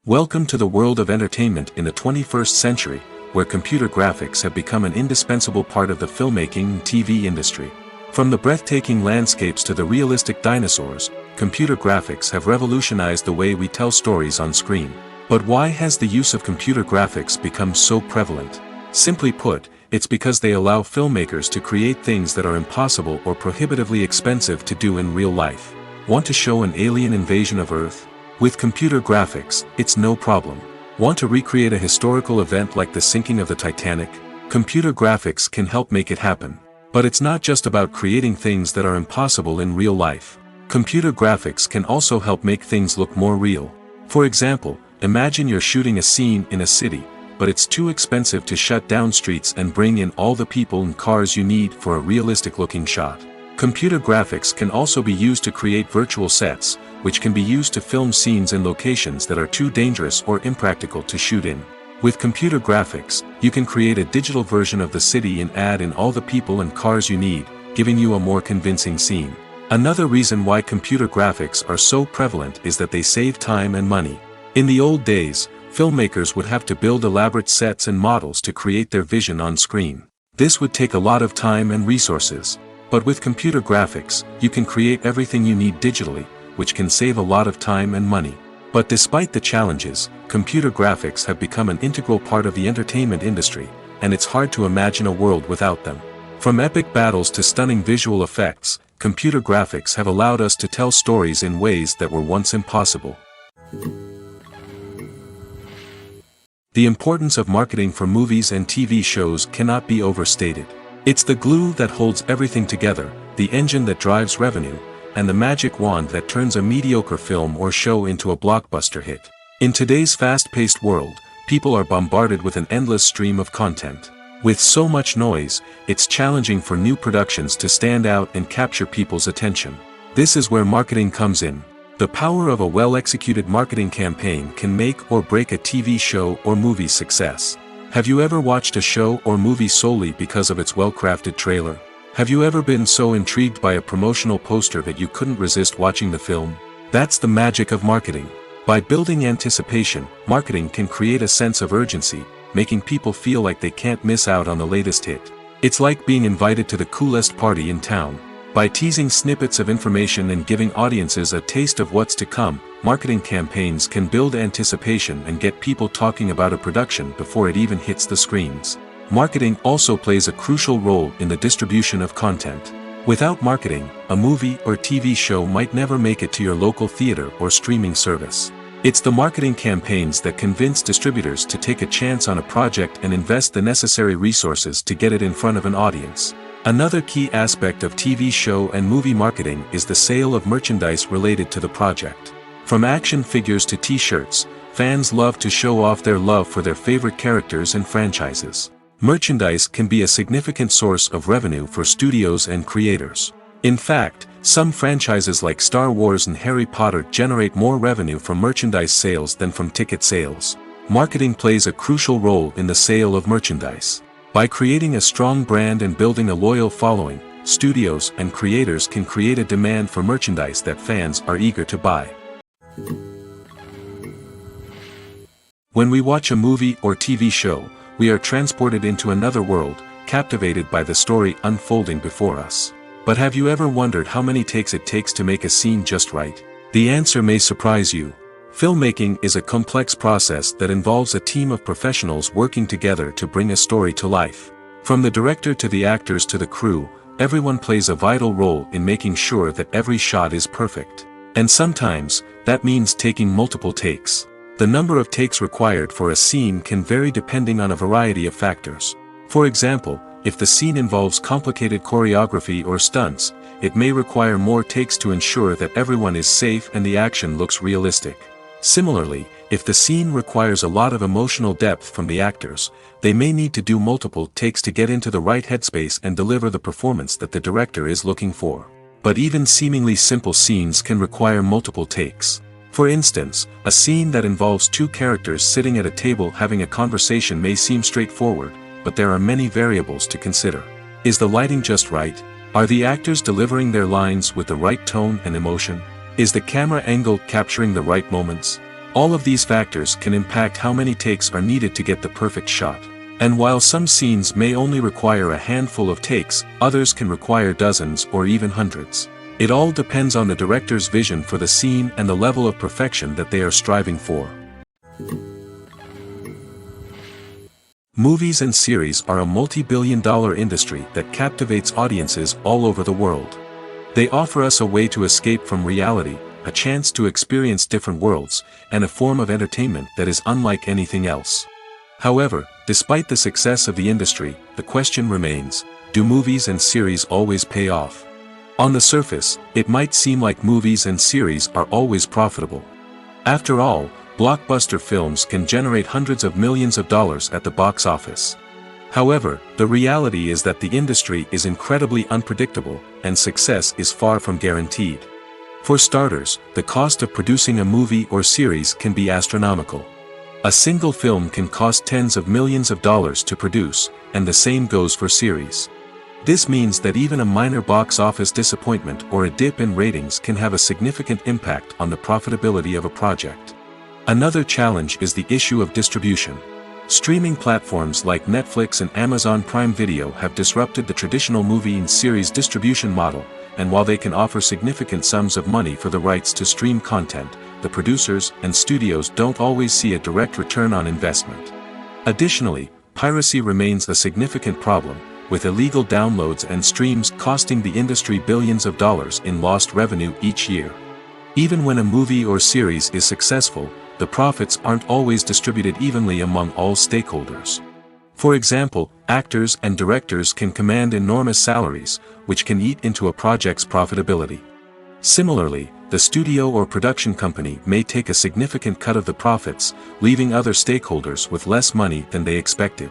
S1: Welcome to the world of entertainment in the 21st century, where computer graphics have become an indispensable part of the filmmaking and TV industry. From the breathtaking landscapes to the realistic dinosaurs, computer graphics have revolutionized the way we tell stories on screen. But why has the use of computer graphics become so prevalent? Simply put, it's because they allow filmmakers to create things that are impossible or prohibitively expensive to do in real life. Want to show an alien invasion of Earth? With computer graphics, it's no problem. Want to recreate a historical event like the sinking of the Titanic? Computer graphics can help make it happen. But it's not just about creating things that are impossible in real life. Computer graphics can also help make things look more real. For example, imagine you're shooting a scene in a city, but it's too expensive to shut down streets and bring in all the people and cars you need for a realistic-looking shot. Computer graphics can also be used to create virtual sets, which can be used to film scenes in locations that are too dangerous or impractical to shoot in. With computer graphics, you can create a digital version of the city and add in all the people and cars you need, giving you a more convincing scene. Another reason why computer graphics are so prevalent is that they save time and money. In the old days, filmmakers would have to build elaborate sets and models to create their vision on screen. This would take a lot of time and resources. But with computer graphics, you can create everything you need digitally, which can save a lot of time and money. But despite the challenges, computer graphics have become an integral part of the entertainment industry, and it's hard to imagine a world without them. From epic battles to stunning visual effects, computer graphics have allowed us to tell stories in ways that were once impossible. The importance of marketing for movies and TV shows cannot be overstated. It's the glue that holds everything together, the engine that drives revenue, and the magic wand that turns a mediocre film or show into a blockbuster hit. In today's fast-paced world, people are bombarded with an endless stream of content. With so much noise, it's challenging for new productions to stand out and capture people's attention. This is where marketing comes in. The power of a well-executed marketing campaign can make or break a TV show or movie's success. Have you ever watched a show or movie solely because of its well-crafted trailer? Have you ever been so intrigued by a promotional poster that you couldn't resist watching the film? That's the magic of marketing. By building anticipation, marketing can create a sense of urgency, making people feel like they can't miss out on the latest hit. It's like being invited to the coolest party in town. By teasing snippets of information and giving audiences a taste of what's to come, marketing campaigns can build anticipation and get people talking about a production before it even hits the screens. Marketing also plays a crucial role in the distribution of content. Without marketing, a movie or TV show might never make it to your local theater or streaming service. It's the marketing campaigns that convince distributors to take a chance on a project and invest the necessary resources to get it in front of an audience. Another key aspect of TV show and movie marketing is the sale of merchandise related to the project. From action figures to t-shirts, fans love to show off their love for their favorite characters and franchises. Merchandise can be a significant source of revenue for studios and creators. In fact, some franchises like Star Wars and Harry Potter generate more revenue from merchandise sales than from ticket sales. Marketing plays a crucial role in the sale of merchandise. By creating a strong brand and building a loyal following, studios and creators can create a demand for merchandise that fans are eager to buy. When we watch a movie or TV show, we are transported into another world, captivated by the story unfolding before us. But have you ever wondered how many takes it takes to make a scene just right? The answer may surprise you. Filmmaking is a complex process that involves a team of professionals working together to bring a story to life. From the director to the actors to the crew, everyone plays a vital role in making sure that every shot is perfect. And sometimes, that means taking multiple takes. The number of takes required for a scene can vary depending on a variety of factors. For example, if the scene involves complicated choreography or stunts, it may require more takes to ensure that everyone is safe and the action looks realistic. Similarly, if the scene requires a lot of emotional depth from the actors, they may need to do multiple takes to get into the right headspace and deliver the performance that the director is looking for. But even seemingly simple scenes can require multiple takes. For instance, a scene that involves two characters sitting at a table having a conversation may seem straightforward, but there are many variables to consider. Is the lighting just right? Are the actors delivering their lines with the right tone and emotion? Is the camera angle capturing the right moments? All of these factors can impact how many takes are needed to get the perfect shot. And while some scenes may only require a handful of takes, others can require dozens or even hundreds. It all depends on the director's vision for the scene and the level of perfection that they are striving for. Movies and series are a multi-billion-dollar industry that captivates audiences all over the world. They offer us a way to escape from reality, a chance to experience different worlds, and a form of entertainment that is unlike anything else. However, despite the success of the industry, the question remains, do movies and series always pay off? On the surface, it might seem like movies and series are always profitable. After all, blockbuster films can generate hundreds of millions of dollars at the box office. However, the reality is that the industry is incredibly unpredictable, and success is far from guaranteed. For starters, the cost of producing a movie or series can be astronomical. A single film can cost tens of millions of dollars to produce, and the same goes for series. This means that even a minor box office disappointment or a dip in ratings can have a significant impact on the profitability of a project. Another challenge is the issue of distribution. Streaming platforms like Netflix and Amazon Prime Video have disrupted the traditional movie and series distribution model, and while they can offer significant sums of money for the rights to stream content, the producers and studios don't always see a direct return on investment. Additionally, piracy remains a significant problem, with illegal downloads and streams costing the industry billions of dollars in lost revenue each year. Even when a movie or series is successful, the profits aren't always distributed evenly among all stakeholders. For example, actors and directors can command enormous salaries, which can eat into a project's profitability. Similarly, the studio or production company may take a significant cut of the profits, leaving other stakeholders with less money than they expected.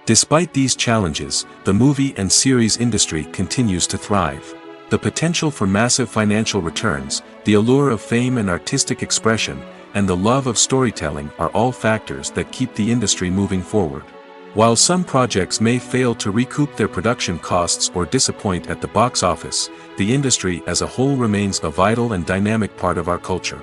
S1: Despite these challenges, the movie and series industry continues to thrive. The potential for massive financial returns, the allure of fame and artistic expression, and the love of storytelling are all factors that keep the industry moving forward. While some projects may fail to recoup their production costs or disappoint at the box office, the industry as a whole remains a vital and dynamic part of our culture.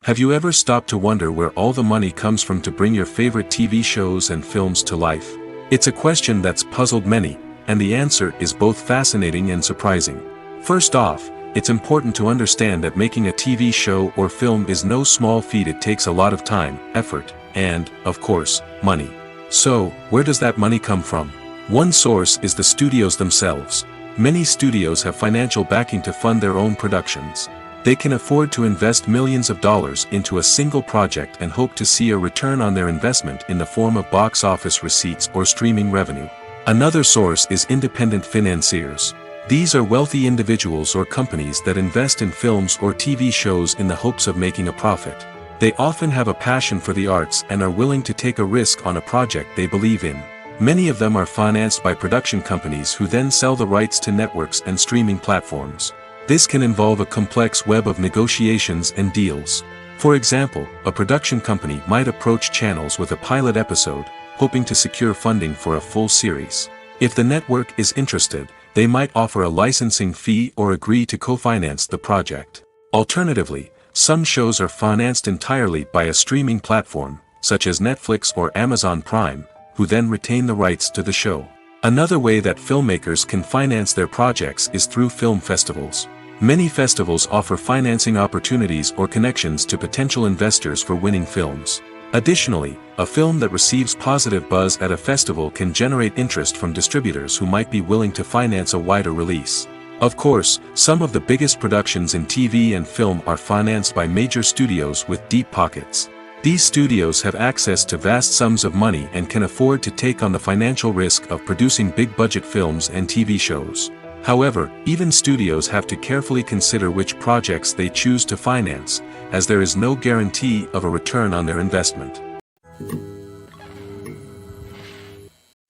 S1: Have you ever stopped to wonder where all the money comes from to bring your favorite TV shows and films to life? It's a question that's puzzled many, and the answer is both fascinating and surprising. First off, it's important to understand that making a TV show or film is no small feat. It takes a lot of time, effort, and, of course, money. So, where does that money come from? One source is the studios themselves. Many studios have financial backing to fund their own productions. They can afford to invest millions of dollars into a single project and hope to see a return on their investment in the form of box office receipts or streaming revenue. Another source is independent financiers. These are wealthy individuals or companies that invest in films or TV shows in the hopes of making a profit. They often have a passion for the arts and are willing to take a risk on a project they believe in. Many of them are financed by production companies who then sell the rights to networks and streaming platforms. This can involve a complex web of negotiations and deals. For example, a production company might approach channels with a pilot episode, hoping to secure funding for a full series. If the network is interested, they might offer a licensing fee or agree to co-finance the project. Alternatively, some shows are financed entirely by a streaming platform, such as Netflix or Amazon Prime, who then retain the rights to the show. Another way that filmmakers can finance their projects is through film festivals. Many festivals offer financing opportunities or connections to potential investors for winning films. Additionally, a film that receives positive buzz at a festival can generate interest from distributors who might be willing to finance a wider release. Of course, some of the biggest productions in TV and film are financed by major studios with deep pockets. These studios have access to vast sums of money and can afford to take on the financial risk of producing big-budget films and TV shows. However, even studios have to carefully consider which projects they choose to finance, as there is no guarantee of a return on their investment.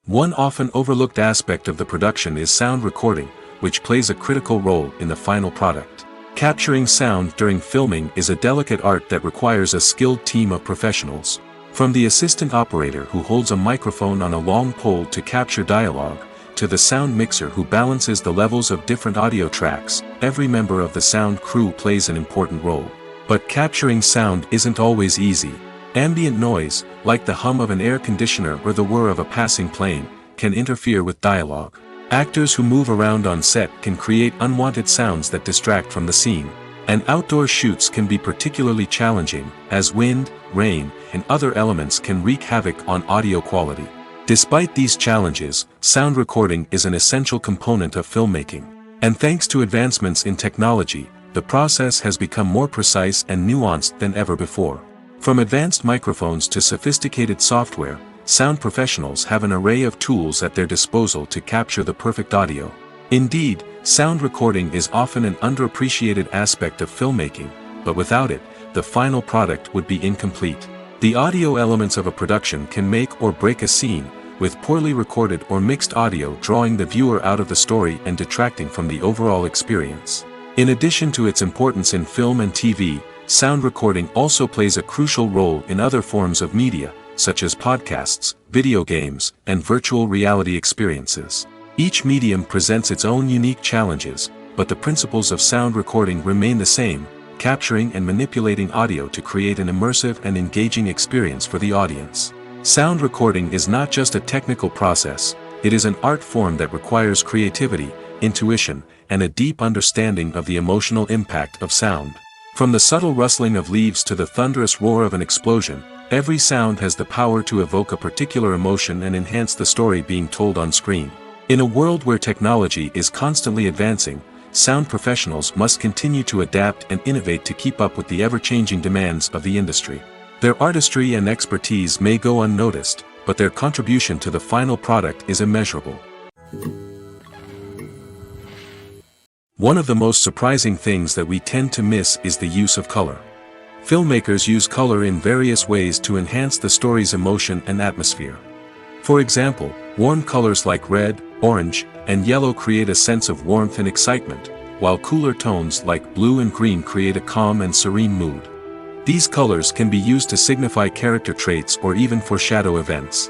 S1: One often overlooked aspect of the production is sound recording, which plays a critical role in the final product. Capturing sound during filming is a delicate art that requires a skilled team of professionals. From the assistant operator who holds a microphone on a long pole to capture dialogue, to the sound mixer who balances the levels of different audio tracks, every member of the sound crew plays an important role. But capturing sound isn't always easy. Ambient noise, like the hum of an air conditioner or the whir of a passing plane, can interfere with dialogue. Actors who move around on set can create unwanted sounds that distract from the scene. And outdoor shoots can be particularly challenging, as wind, rain, and other elements can wreak havoc on audio quality. Despite these challenges, sound recording is an essential component of filmmaking. And thanks to advancements in technology, the process has become more precise and nuanced than ever before. From advanced microphones to sophisticated software, sound professionals have an array of tools at their disposal to capture the perfect audio. Indeed, sound recording is often an underappreciated aspect of filmmaking, but without it, the final product would be incomplete. The audio elements of a production can make or break a scene, with poorly recorded or mixed audio drawing the viewer out of the story and detracting from the overall experience. In addition to its importance in film and TV, sound recording also plays a crucial role in other forms of media, such as podcasts, video games, and virtual reality experiences. Each medium presents its own unique challenges, but the principles of sound recording remain the same, capturing and manipulating audio to create an immersive and engaging experience for the audience. Sound recording is not just a technical process, it is an art form that requires creativity, intuition, and a deep understanding of the emotional impact of sound. From the subtle rustling of leaves to the thunderous roar of an explosion, every sound has the power to evoke a particular emotion and enhance the story being told on screen. In a world where technology is constantly advancing, sound professionals must continue to adapt and innovate to keep up with the ever-changing demands of the industry. Their artistry and expertise may go unnoticed, but their contribution to the final product is immeasurable. One of the most surprising things that we tend to miss is the use of color. Filmmakers use color in various ways to enhance the story's emotion and atmosphere. For example, warm colors like red, orange, and yellow create a sense of warmth and excitement, while cooler tones like blue and green create a calm and serene mood. These colors can be used to signify character traits or even foreshadow events.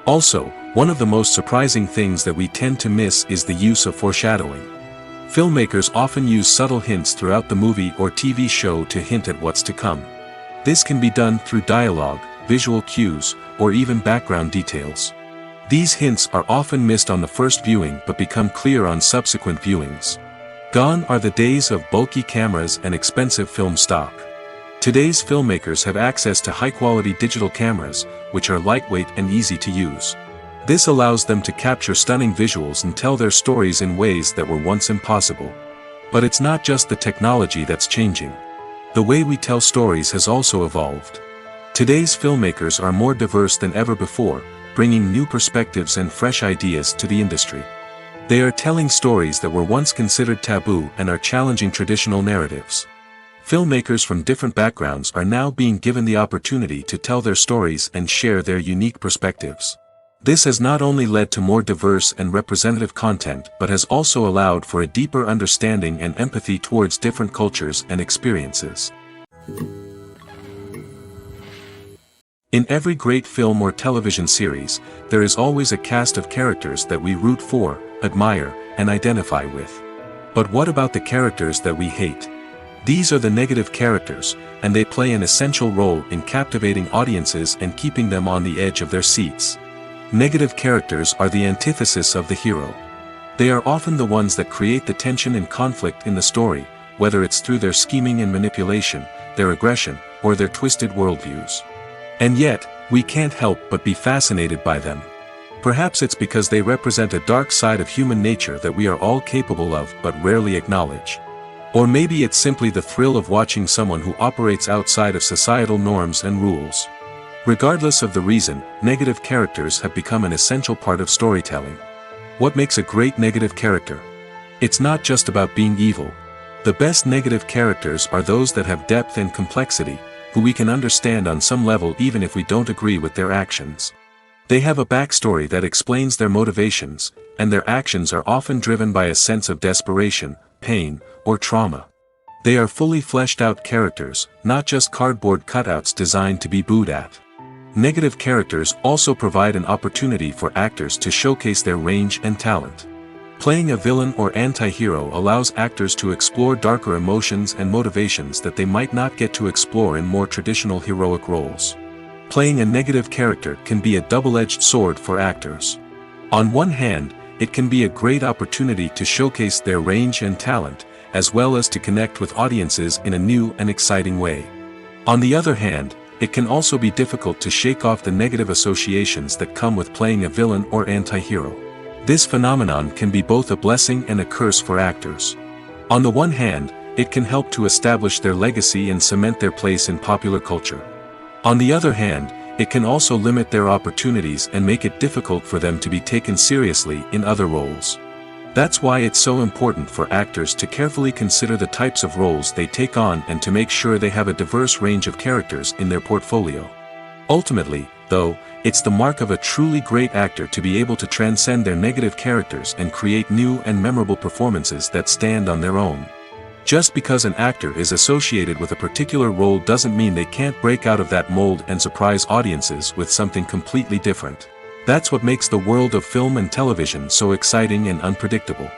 S1: Also, one of the most surprising things that we tend to miss is the use of foreshadowing. Filmmakers often use subtle hints throughout the movie or TV show to hint at what's to come. This can be done through dialogue, visual cues, or even background details. These hints are often missed on the first viewing but become clear on subsequent viewings. Gone are the days of bulky cameras and expensive film stock. Today's filmmakers have access to high-quality digital cameras, which are lightweight and easy to use. This allows them to capture stunning visuals and tell their stories in ways that were once impossible. But it's not just the technology that's changing. The way we tell stories has also evolved. Today's filmmakers are more diverse than ever before, bringing new perspectives and fresh ideas to the industry. They are telling stories that were once considered taboo and are challenging traditional narratives. Filmmakers from different backgrounds are now being given the opportunity to tell their stories and share their unique perspectives. This has not only led to more diverse and representative content but has also allowed for a deeper understanding and empathy towards different cultures and experiences. In every great film or television series, there is always a cast of characters that we root for, admire, and identify with. But what about the characters that we hate? These are the negative characters, and they play an essential role in captivating audiences and keeping them on the edge of their seats. Negative characters are the antithesis of the hero. They are often the ones that create the tension and conflict in the story, whether it's through their scheming and manipulation, their aggression, or their twisted worldviews. And yet, we can't help but be fascinated by them. Perhaps it's because they represent a dark side of human nature that we are all capable of but rarely acknowledge. Or maybe it's simply the thrill of watching someone who operates outside of societal norms and rules. Regardless of the reason, negative characters have become an essential part of storytelling. What makes a great negative character? It's not just about being evil. The best negative characters are those that have depth and complexity, who we can understand on some level even if we don't agree with their actions. They have a backstory that explains their motivations, and their actions are often driven by a sense of desperation, pain, or trauma. They are fully fleshed out characters, not just cardboard cutouts designed to be booed at. Negative characters also provide an opportunity for actors to showcase their range and talent. Playing a villain or anti-hero allows actors to explore darker emotions and motivations that they might not get to explore in more traditional heroic roles. Playing a negative character can be a double-edged sword for actors. On one hand, it can be a great opportunity to showcase their range and talent, as well as to connect with audiences in a new and exciting way. On the other hand, it can also be difficult to shake off the negative associations that come with playing a villain or anti-hero. This phenomenon can be both a blessing and a curse for actors. On the one hand, it can help to establish their legacy and cement their place in popular culture. On the other hand, it can also limit their opportunities and make it difficult for them to be taken seriously in other roles. That's why it's so important for actors to carefully consider the types of roles they take on and to make sure they have a diverse range of characters in their portfolio. Ultimately, though, it's the mark of a truly great actor to be able to transcend their negative characters and create new and memorable performances that stand on their own. Just because an actor is associated with a particular role doesn't mean they can't break out of that mold and surprise audiences with something completely different. That's what makes the world of film and television so exciting and unpredictable.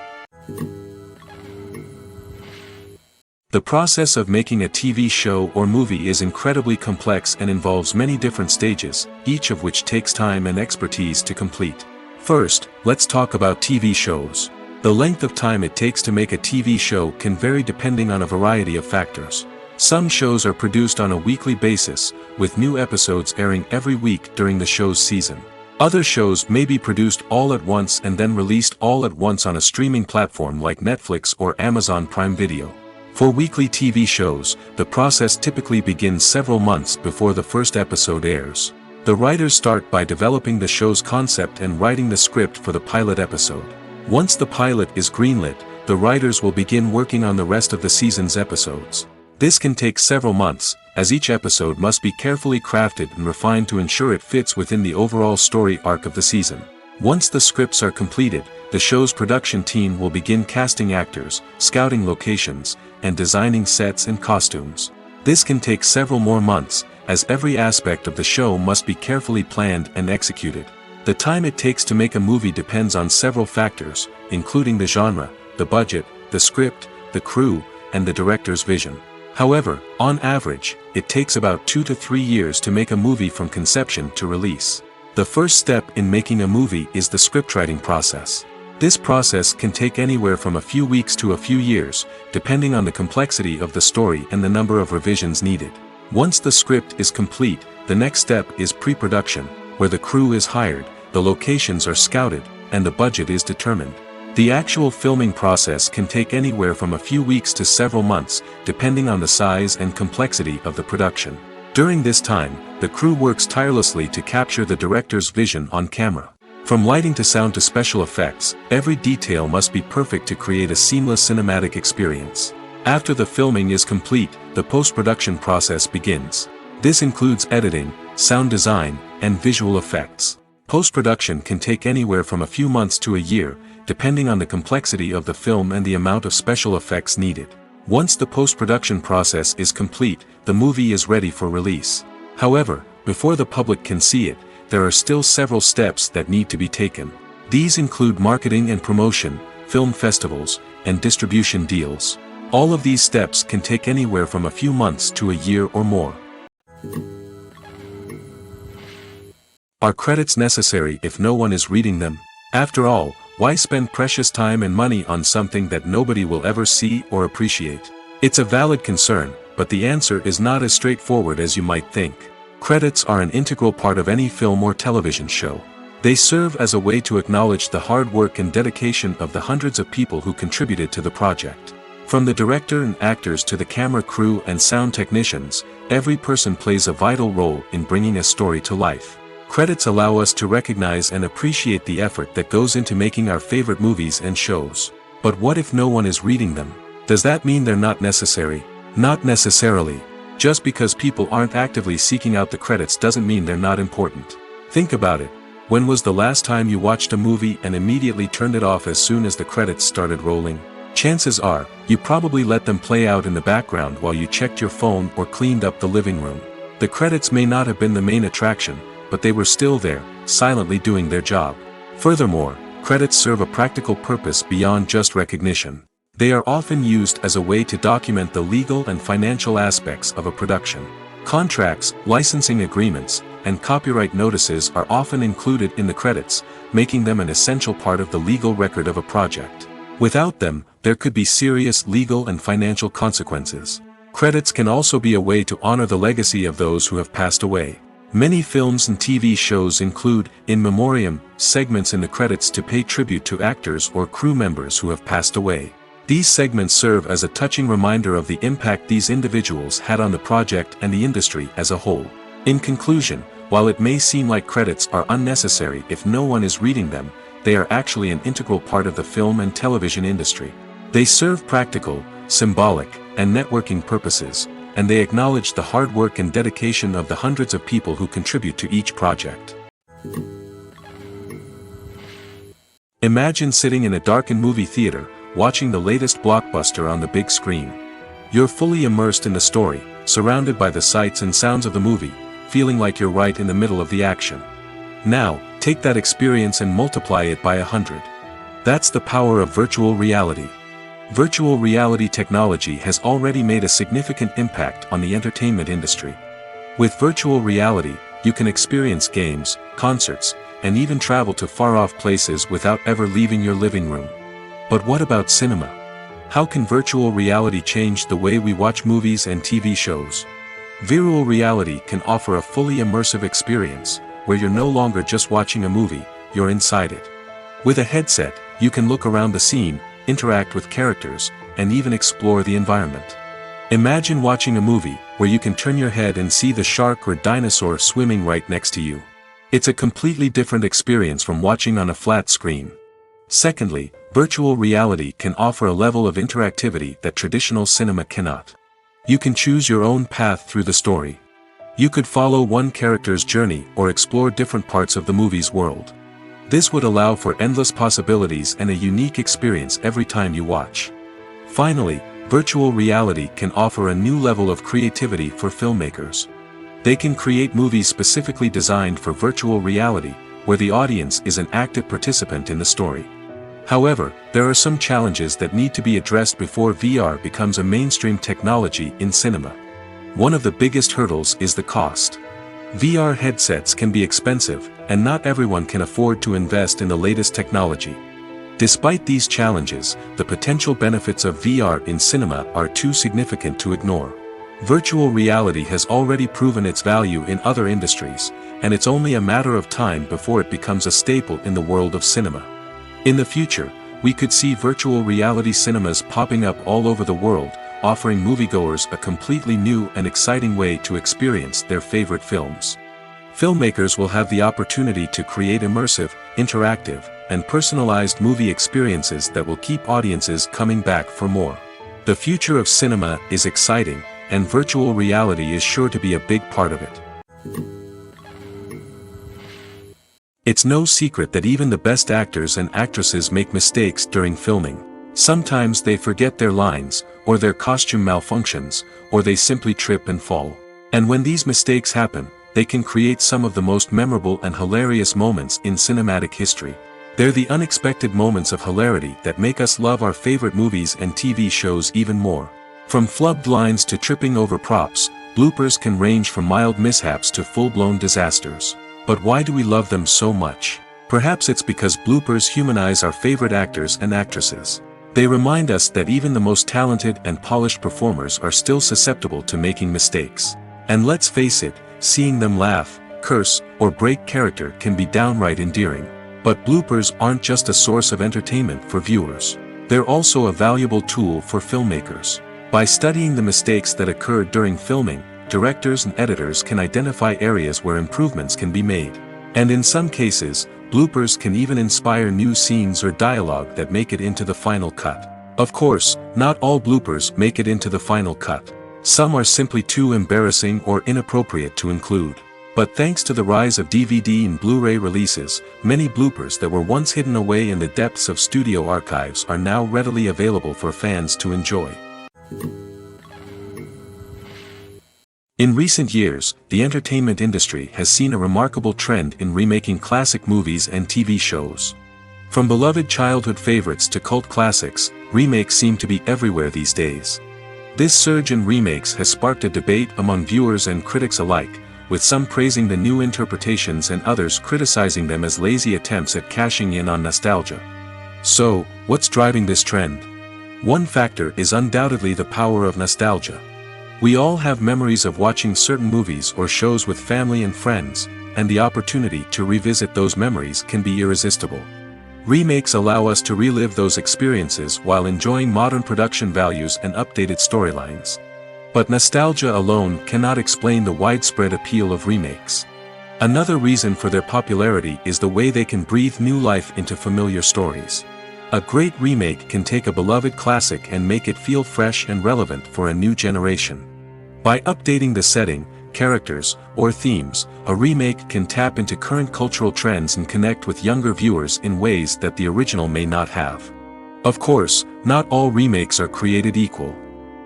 S1: The process of making a TV show or movie is incredibly complex and involves many different stages, each of which takes time and expertise to complete. First, let's talk about TV shows. The length of time it takes to make a TV show can vary depending on a variety of factors. Some shows are produced on a weekly basis, with new episodes airing every week during the show's season. Other shows may be produced all at once and then released all at once on a streaming platform like Netflix or Amazon Prime Video. For weekly TV shows, the process typically begins several months before the first episode airs. The writers start by developing the show's concept and writing the script for the pilot episode. Once the pilot is greenlit, the writers will begin working on the rest of the season's episodes. This can take several months, as each episode must be carefully crafted and refined to ensure it fits within the overall story arc of the season. Once the scripts are completed, the show's production team will begin casting actors, scouting locations, and designing sets and costumes. This can take several more months, as every aspect of the show must be carefully planned and executed. The time it takes to make a movie depends on several factors, including the genre, the budget, the script, the crew, and the director's vision. However, on average, it takes about 2 to 3 years to make a movie from conception to release. The first step in making a movie is the scriptwriting process. This process can take anywhere from a few weeks to a few years, depending on the complexity of the story and the number of revisions needed. Once the script is complete, the next step is pre-production, where the crew is hired, the locations are scouted, and the budget is determined. The actual filming process can take anywhere from a few weeks to several months, depending on the size and complexity of the production. During this time, the crew works tirelessly to capture the director's vision on camera. From lighting to sound to special effects, every detail must be perfect to create a seamless cinematic experience. After the filming is complete, the post-production process begins. This includes editing, sound design, and visual effects. Post-production can take anywhere from a few months to a year, depending on the complexity of the film and the amount of special effects needed. Once the post-production process is complete, the movie is ready for release. However, before the public can see it, there are still several steps that need to be taken. These include marketing and promotion, film festivals, and distribution deals. All of these steps can take anywhere from a few months to a year or more. Are credits necessary if no one is reading them? After all, why spend precious time and money on something that nobody will ever see or appreciate? It's a valid concern, but the answer is not as straightforward as you might think. Credits are an integral part of any film or television show. They serve as a way to acknowledge the hard work and dedication of the hundreds of people who contributed to the project. From the director and actors to the camera crew and sound technicians, every person plays a vital role in bringing a story to life. Credits allow us to recognize and appreciate the effort that goes into making our favorite movies and shows. But what if no one is reading them? Does that mean they're not necessary? Not necessarily. Just because people aren't actively seeking out the credits doesn't mean they're not important. Think about it. When was the last time you watched a movie and immediately turned it off as soon as the credits started rolling? Chances are, you probably let them play out in the background while you checked your phone or cleaned up the living room. The credits may not have been the main attraction, but they were still there, silently doing their job. Furthermore, credits serve a practical purpose beyond just recognition. They are often used as a way to document the legal and financial aspects of a production. Contracts, licensing agreements, and copyright notices are often included in the credits, making them an essential part of the legal record of a project. Without them, there could be serious legal and financial consequences. Credits can also be a way to honor the legacy of those who have passed away. Many films and TV shows include, in memoriam, segments in the credits to pay tribute to actors or crew members who have passed away. These segments serve as a touching reminder of the impact these individuals had on the project and the industry as a whole. In conclusion, while it may seem like credits are unnecessary if no one is reading them, they are actually an integral part of the film and television industry. They serve practical, symbolic, and networking purposes, and they acknowledge the hard work and dedication of the hundreds of people who contribute to each project. Imagine sitting in a darkened movie theater, watching the latest blockbuster on the big screen. You're fully immersed in the story, surrounded by the sights and sounds of the movie, feeling like you're right in the middle of the action. Now, take that experience and multiply it by 100. That's the power of virtual reality. Virtual reality technology has already made a significant impact on the entertainment industry. With virtual reality, you can experience games, concerts, and even travel to far-off places without ever leaving your living room. But what about cinema? How can virtual reality change the way we watch movies and TV shows? Virtual reality can offer a fully immersive experience, where you're no longer just watching a movie, you're inside it. With a headset, you can look around the scene, interact with characters, and even explore the environment. Imagine watching a movie, where you can turn your head and see the shark or dinosaur swimming right next to you. It's a completely different experience from watching on a flat screen. Secondly, virtual reality can offer a level of interactivity that traditional cinema cannot. You can choose your own path through the story. You could follow one character's journey or explore different parts of the movie's world. This would allow for endless possibilities and a unique experience every time you watch. Finally, virtual reality can offer a new level of creativity for filmmakers. They can create movies specifically designed for virtual reality, where the audience is an active participant in the story. However, there are some challenges that need to be addressed before VR becomes a mainstream technology in cinema. One of the biggest hurdles is the cost. VR headsets can be expensive, and not everyone can afford to invest in the latest technology. Despite these challenges, the potential benefits of VR in cinema are too significant to ignore. Virtual reality has already proven its value in other industries, and it's only a matter of time before it becomes a staple in the world of cinema. In the future, we could see virtual reality cinemas popping up all over the world, offering moviegoers a completely new and exciting way to experience their favorite films. Filmmakers will have the opportunity to create immersive, interactive, and personalized movie experiences that will keep audiences coming back for more. The future of cinema is exciting, and virtual reality is sure to be a big part of it. It's no secret that even the best actors and actresses make mistakes during filming. Sometimes they forget their lines, or their costume malfunctions, or they simply trip and fall. And when these mistakes happen, they can create some of the most memorable and hilarious moments in cinematic history. They're the unexpected moments of hilarity that make us love our favorite movies and TV shows even more. From flubbed lines to tripping over props, bloopers can range from mild mishaps to full-blown disasters. But why do we love them so much? Perhaps it's because bloopers humanize our favorite actors and actresses. They remind us that even the most talented and polished performers are still susceptible to making mistakes. And let's face it, seeing them laugh, curse, or break character can be downright endearing. But bloopers aren't just a source of entertainment for viewers. They're also a valuable tool for filmmakers. By studying the mistakes that occurred during filming, directors and editors can identify areas where improvements can be made. And in some cases, bloopers can even inspire new scenes or dialogue that make it into the final cut. Of course, not all bloopers make it into the final cut. Some are simply too embarrassing or inappropriate to include. But thanks to the rise of DVD and Blu-ray releases, many bloopers that were once hidden away in the depths of studio archives are now readily available for fans to enjoy. In recent years, the entertainment industry has seen a remarkable trend in remaking classic movies and TV shows. From beloved childhood favorites to cult classics, remakes seem to be everywhere these days. This surge in remakes has sparked a debate among viewers and critics alike, with some praising the new interpretations and others criticizing them as lazy attempts at cashing in on nostalgia. So, what's driving this trend? One factor is undoubtedly the power of nostalgia. We all have memories of watching certain movies or shows with family and friends, and the opportunity to revisit those memories can be irresistible. Remakes allow us to relive those experiences while enjoying modern production values and updated storylines. But nostalgia alone cannot explain the widespread appeal of remakes. Another reason for their popularity is the way they can breathe new life into familiar stories. A great remake can take a beloved classic and make it feel fresh and relevant for a new generation. By updating the setting, characters, or themes, a remake can tap into current cultural trends and connect with younger viewers in ways that the original may not have. Of course, not all remakes are created equal.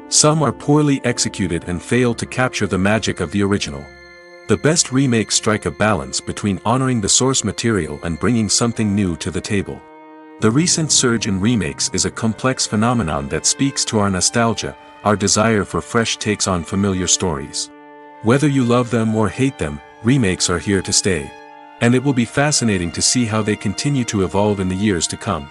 S1: Some are poorly executed and fail to capture the magic of the original. The best remakes strike a balance between honoring the source material and bringing something new to the table. The recent surge in remakes is a complex phenomenon that speaks to our nostalgia, our desire for fresh takes on familiar stories. Whether you love them or hate them, remakes are here to stay. And it will be fascinating to see how they continue to evolve in the years to come.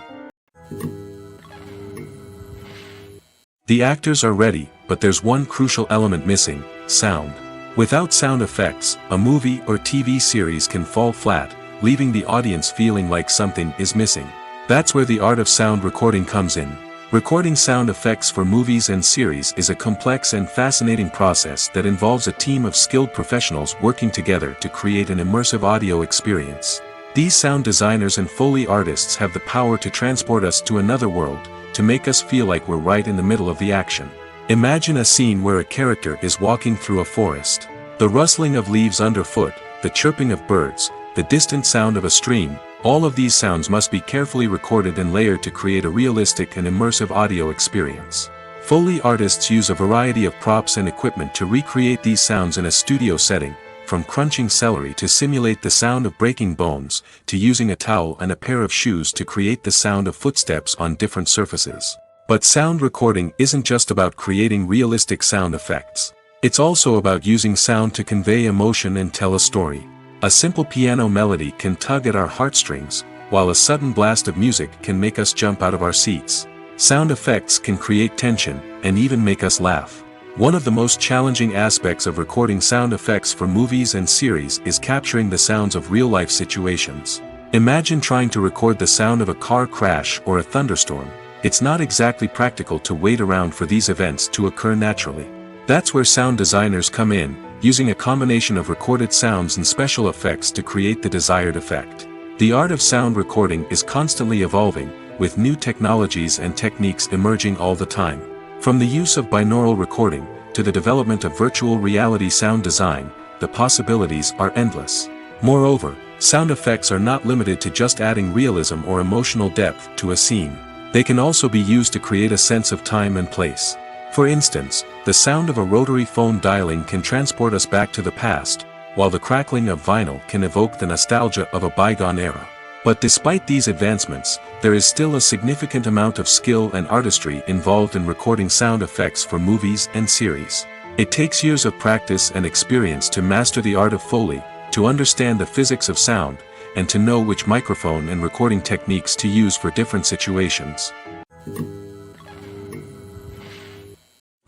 S1: The actors are ready, but there's one crucial element missing: sound. Without sound effects, a movie or TV series can fall flat, leaving the audience feeling like something is missing. That's where the art of sound recording comes in. Recording sound effects for movies and series is a complex and fascinating process that involves a team of skilled professionals working together to create an immersive audio experience. These sound designers and Foley artists have the power to transport us to another world, to make us feel like we're right in the middle of the action. Imagine a scene where a character is walking through a forest. The rustling of leaves underfoot, the chirping of birds, the distant sound of a stream, all of these sounds must be carefully recorded and layered to create a realistic and immersive audio experience. Foley artists use a variety of props and equipment to recreate these sounds in a studio setting, from crunching celery to simulate the sound of breaking bones, to using a towel and a pair of shoes to create the sound of footsteps on different surfaces. But sound recording isn't just about creating realistic sound effects. It's also about using sound to convey emotion and tell a story. A simple piano melody can tug at our heartstrings, while a sudden blast of music can make us jump out of our seats. Sound effects can create tension, and even make us laugh. One of the most challenging aspects of recording sound effects for movies and series is capturing the sounds of real-life situations. Imagine trying to record the sound of a car crash or a thunderstorm. It's not exactly practical to wait around for these events to occur naturally. That's where sound designers come in, using a combination of recorded sounds and special effects to create the desired effect. The art of sound recording is constantly evolving, with new technologies and techniques emerging all the time. From the use of binaural recording, to the development of virtual reality sound design, the possibilities are endless. Moreover, sound effects are not limited to just adding realism or emotional depth to a scene. They can also be used to create a sense of time and place. For instance, the sound of a rotary phone dialing can transport us back to the past, while the crackling of vinyl can evoke the nostalgia of a bygone era. But despite these advancements, there is still a significant amount of skill and artistry involved in recording sound effects for movies and series. It takes years of practice and experience to master the art of Foley, to understand the physics of sound, and to know which microphone and recording techniques to use for different situations.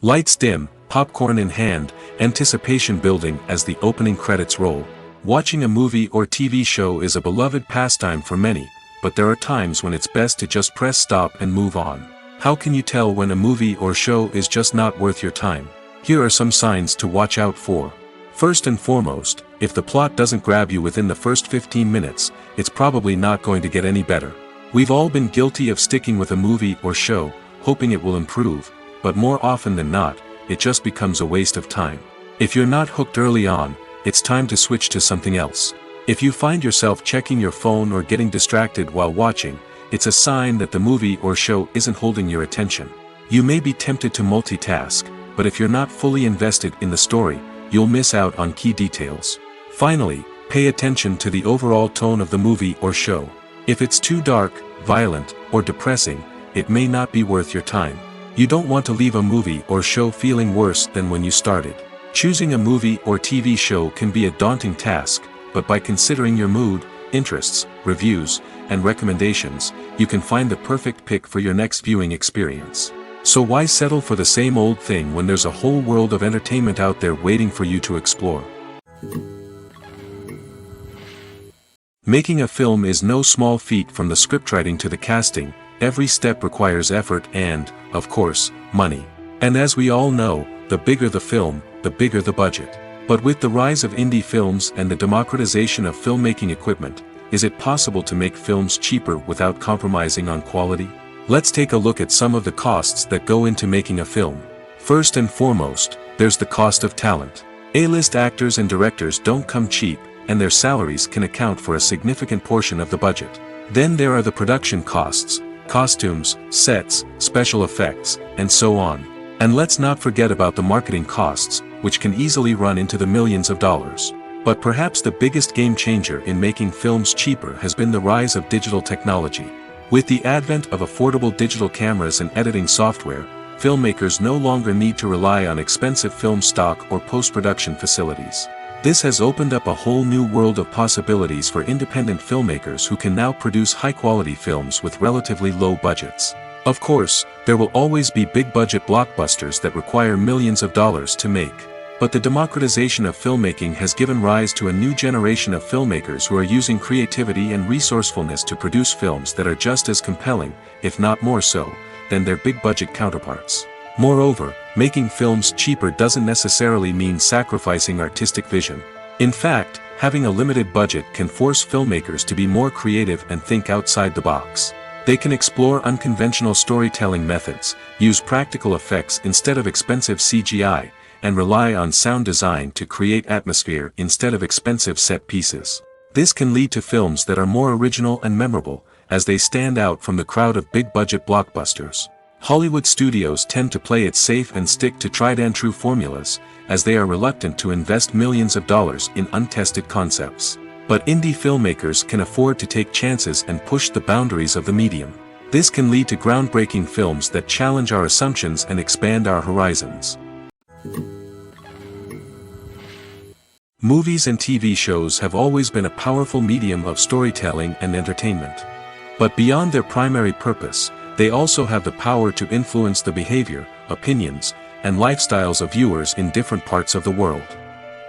S1: Lights dim, popcorn in hand, anticipation building as the opening credits roll. Watching a movie or TV show is a beloved pastime for many, but there are times when it's best to just press stop and move on. How can you tell when a movie or show is just not worth your time? Here are some signs to watch out for. First and foremost, if the plot doesn't grab you within the first 15 minutes, it's probably not going to get any better. We've all been guilty of sticking with a movie or show, hoping it will improve, but more often than not, it just becomes a waste of time. If you're not hooked early on, it's time to switch to something else. If you find yourself checking your phone or getting distracted while watching, it's a sign that the movie or show isn't holding your attention. You may be tempted to multitask, but if you're not fully invested in the story, you'll miss out on key details. Finally, pay attention to the overall tone of the movie or show. If it's too dark, violent, or depressing, it may not be worth your time. You don't want to leave a movie or show feeling worse than when you started. Choosing a movie or TV show can be a daunting task, but by considering your mood, interests, reviews, and recommendations, you can find the perfect pick for your next viewing experience. So why settle for the same old thing when there's a whole world of entertainment out there waiting for you to explore? Making a film is no small feat. From the scriptwriting to the casting, every step requires effort and, of course, money. And as we all know, the bigger the film, the bigger the budget. But with the rise of indie films and the democratization of filmmaking equipment, is it possible to make films cheaper without compromising on quality? Let's take a look at some of the costs that go into making a film. First and foremost, there's the cost of talent. A-list actors and directors don't come cheap, and their salaries can account for a significant portion of the budget. Then there are the production costs, costumes, sets, special effects, and so on. And let's not forget about the marketing costs, which can easily run into the millions of dollars. But perhaps the biggest game changer in making films cheaper has been the rise of digital technology. With the advent of affordable digital cameras and editing software, filmmakers no longer need to rely on expensive film stock or post-production facilities. This has opened up a whole new world of possibilities for independent filmmakers who can now produce high-quality films with relatively low budgets. Of course, there will always be big-budget blockbusters that require millions of dollars to make. But the democratization of filmmaking has given rise to a new generation of filmmakers who are using creativity and resourcefulness to produce films that are just as compelling, if not more so, than their big-budget counterparts. Moreover, making films cheaper doesn't necessarily mean sacrificing artistic vision. In fact, having a limited budget can force filmmakers to be more creative and think outside the box. They can explore unconventional storytelling methods, use practical effects instead of expensive CGI, and rely on sound design to create atmosphere instead of expensive set pieces. This can lead to films that are more original and memorable, as they stand out from the crowd of big-budget blockbusters. Hollywood studios tend to play it safe and stick to tried-and-true formulas, as they are reluctant to invest millions of dollars in untested concepts. But indie filmmakers can afford to take chances and push the boundaries of the medium. This can lead to groundbreaking films that challenge our assumptions and expand our horizons. Movies and TV shows have always been a powerful medium of storytelling and entertainment. But beyond their primary purpose, they also have the power to influence the behavior, opinions, and lifestyles of viewers in different parts of the world.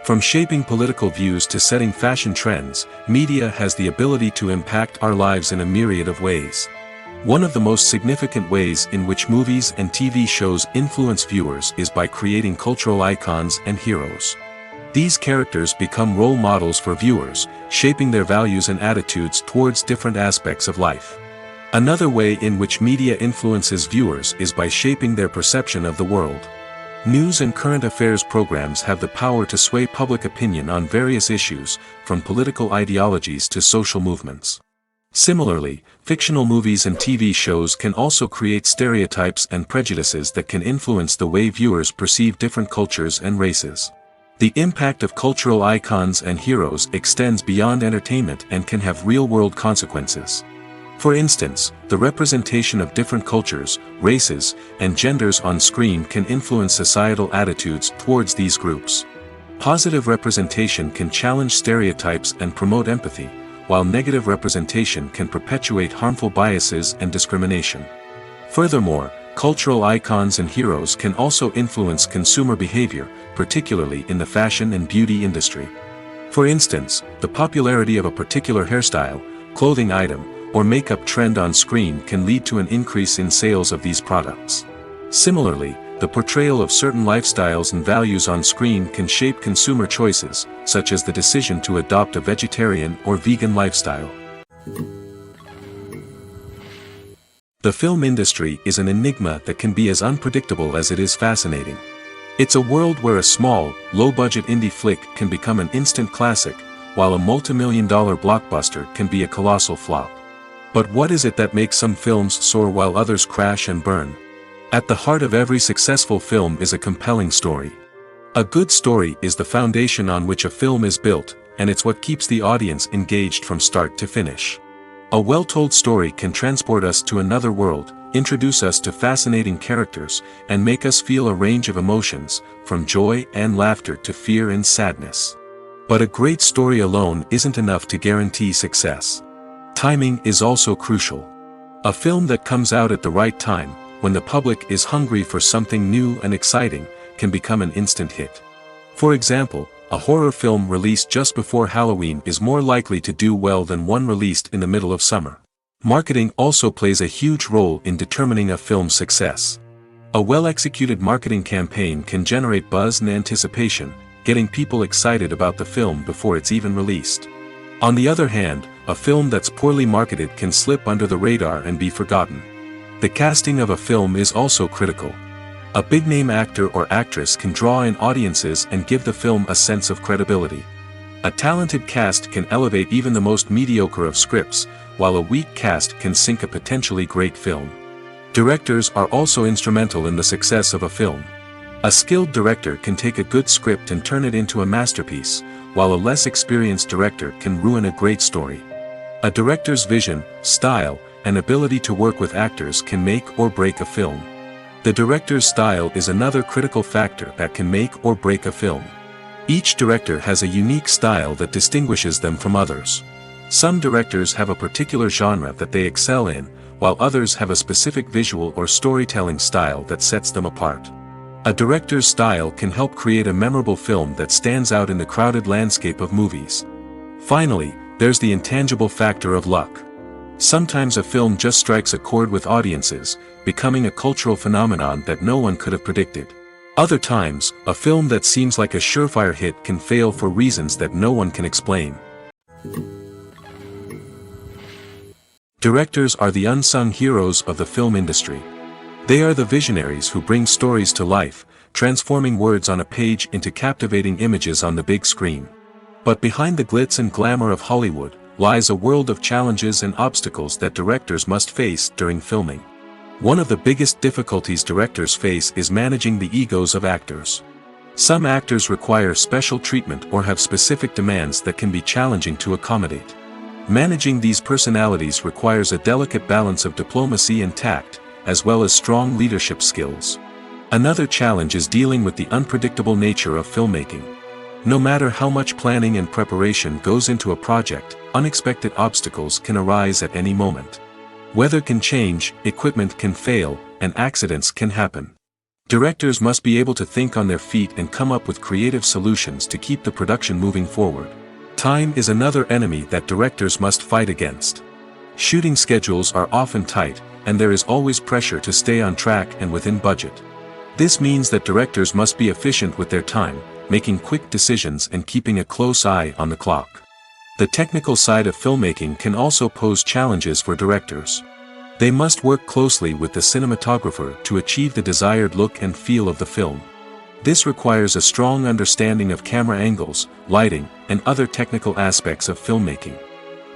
S1: From shaping political views to setting fashion trends, media has the ability to impact our lives in a myriad of ways. One of the most significant ways in which movies and TV shows influence viewers is by creating cultural icons and heroes. These characters become role models for viewers, shaping their values and attitudes towards different aspects of life. Another way in which media influences viewers is by shaping their perception of the world. News and current affairs programs have the power to sway public opinion on various issues, from political ideologies to social movements. Similarly, fictional movies and TV shows can also create stereotypes and prejudices that can influence the way viewers perceive different cultures and races. The impact of cultural icons and heroes extends beyond entertainment and can have real-world consequences. For instance, the representation of different cultures, races, and genders on screen can influence societal attitudes towards these groups. Positive representation can challenge stereotypes and promote empathy, while negative representation can perpetuate harmful biases and discrimination. Furthermore, cultural icons and heroes can also influence consumer behavior, particularly in the fashion and beauty industry. For instance, the popularity of a particular hairstyle, clothing item, or makeup trend on screen can lead to an increase in sales of these products. Similarly, the portrayal of certain lifestyles and values on screen can shape consumer choices, such as the decision to adopt a vegetarian or vegan lifestyle. The film industry is an enigma that can be as unpredictable as it is fascinating. It's a world where a small, low-budget indie flick can become an instant classic, while a multi-million-dollar blockbuster can be a colossal flop. But what is it that makes some films soar while others crash and burn? At the heart of every successful film is a compelling story. A good story is the foundation on which a film is built, and it's what keeps the audience engaged from start to finish. A well-told story can transport us to another world, introduce us to fascinating characters, and make us feel a range of emotions, from joy and laughter to fear and sadness. But a great story alone isn't enough to guarantee success. Timing is also crucial. A film that comes out at the right time, when the public is hungry for something new and exciting, can become an instant hit. For example, a horror film released just before Halloween is more likely to do well than one released in the middle of summer. Marketing also plays a huge role in determining a film's success. A well-executed marketing campaign can generate buzz and anticipation, getting people excited about the film before it's even released. On the other hand, a film that's poorly marketed can slip under the radar and be forgotten. The casting of a film is also critical. A big-name actor or actress can draw in audiences and give the film a sense of credibility. A talented cast can elevate even the most mediocre of scripts, while a weak cast can sink a potentially great film. Directors are also instrumental in the success of a film. A skilled director can take a good script and turn it into a masterpiece, while a less experienced director can ruin a great story. A director's vision, style, and ability to work with actors can make or break a film. The director's style is another critical factor that can make or break a film. Each director has a unique style that distinguishes them from others. Some directors have a particular genre that they excel in, while others have a specific visual or storytelling style that sets them apart. A director's style can help create a memorable film that stands out in the crowded landscape of movies. Finally, there's the intangible factor of luck. Sometimes a film just strikes a chord with audiences, becoming a cultural phenomenon that no one could have predicted. Other times, a film that seems like a surefire hit can fail for reasons that no one can explain. Directors are the unsung heroes of the film industry. They are the visionaries who bring stories to life, transforming words on a page into captivating images on the big screen. But behind the glitz and glamour of Hollywood, lies a world of challenges and obstacles that directors must face during filming. One of the biggest difficulties directors face is managing the egos of actors. Some actors require special treatment or have specific demands that can be challenging to accommodate. Managing these personalities requires a delicate balance of diplomacy and tact, as well as strong leadership skills. Another challenge is dealing with the unpredictable nature of filmmaking. No matter how much planning and preparation goes into a project, unexpected obstacles can arise at any moment. Weather can change, equipment can fail, and accidents can happen. Directors must be able to think on their feet and come up with creative solutions to keep the production moving forward. Time is another enemy that directors must fight against. Shooting schedules are often tight, and there is always pressure to stay on track and within budget. This means that directors must be efficient with their time, making quick decisions and keeping a close eye on the clock. The technical side of filmmaking can also pose challenges for directors. They must work closely with the cinematographer to achieve the desired look and feel of the film. This requires a strong understanding of camera angles, lighting, and other technical aspects of filmmaking.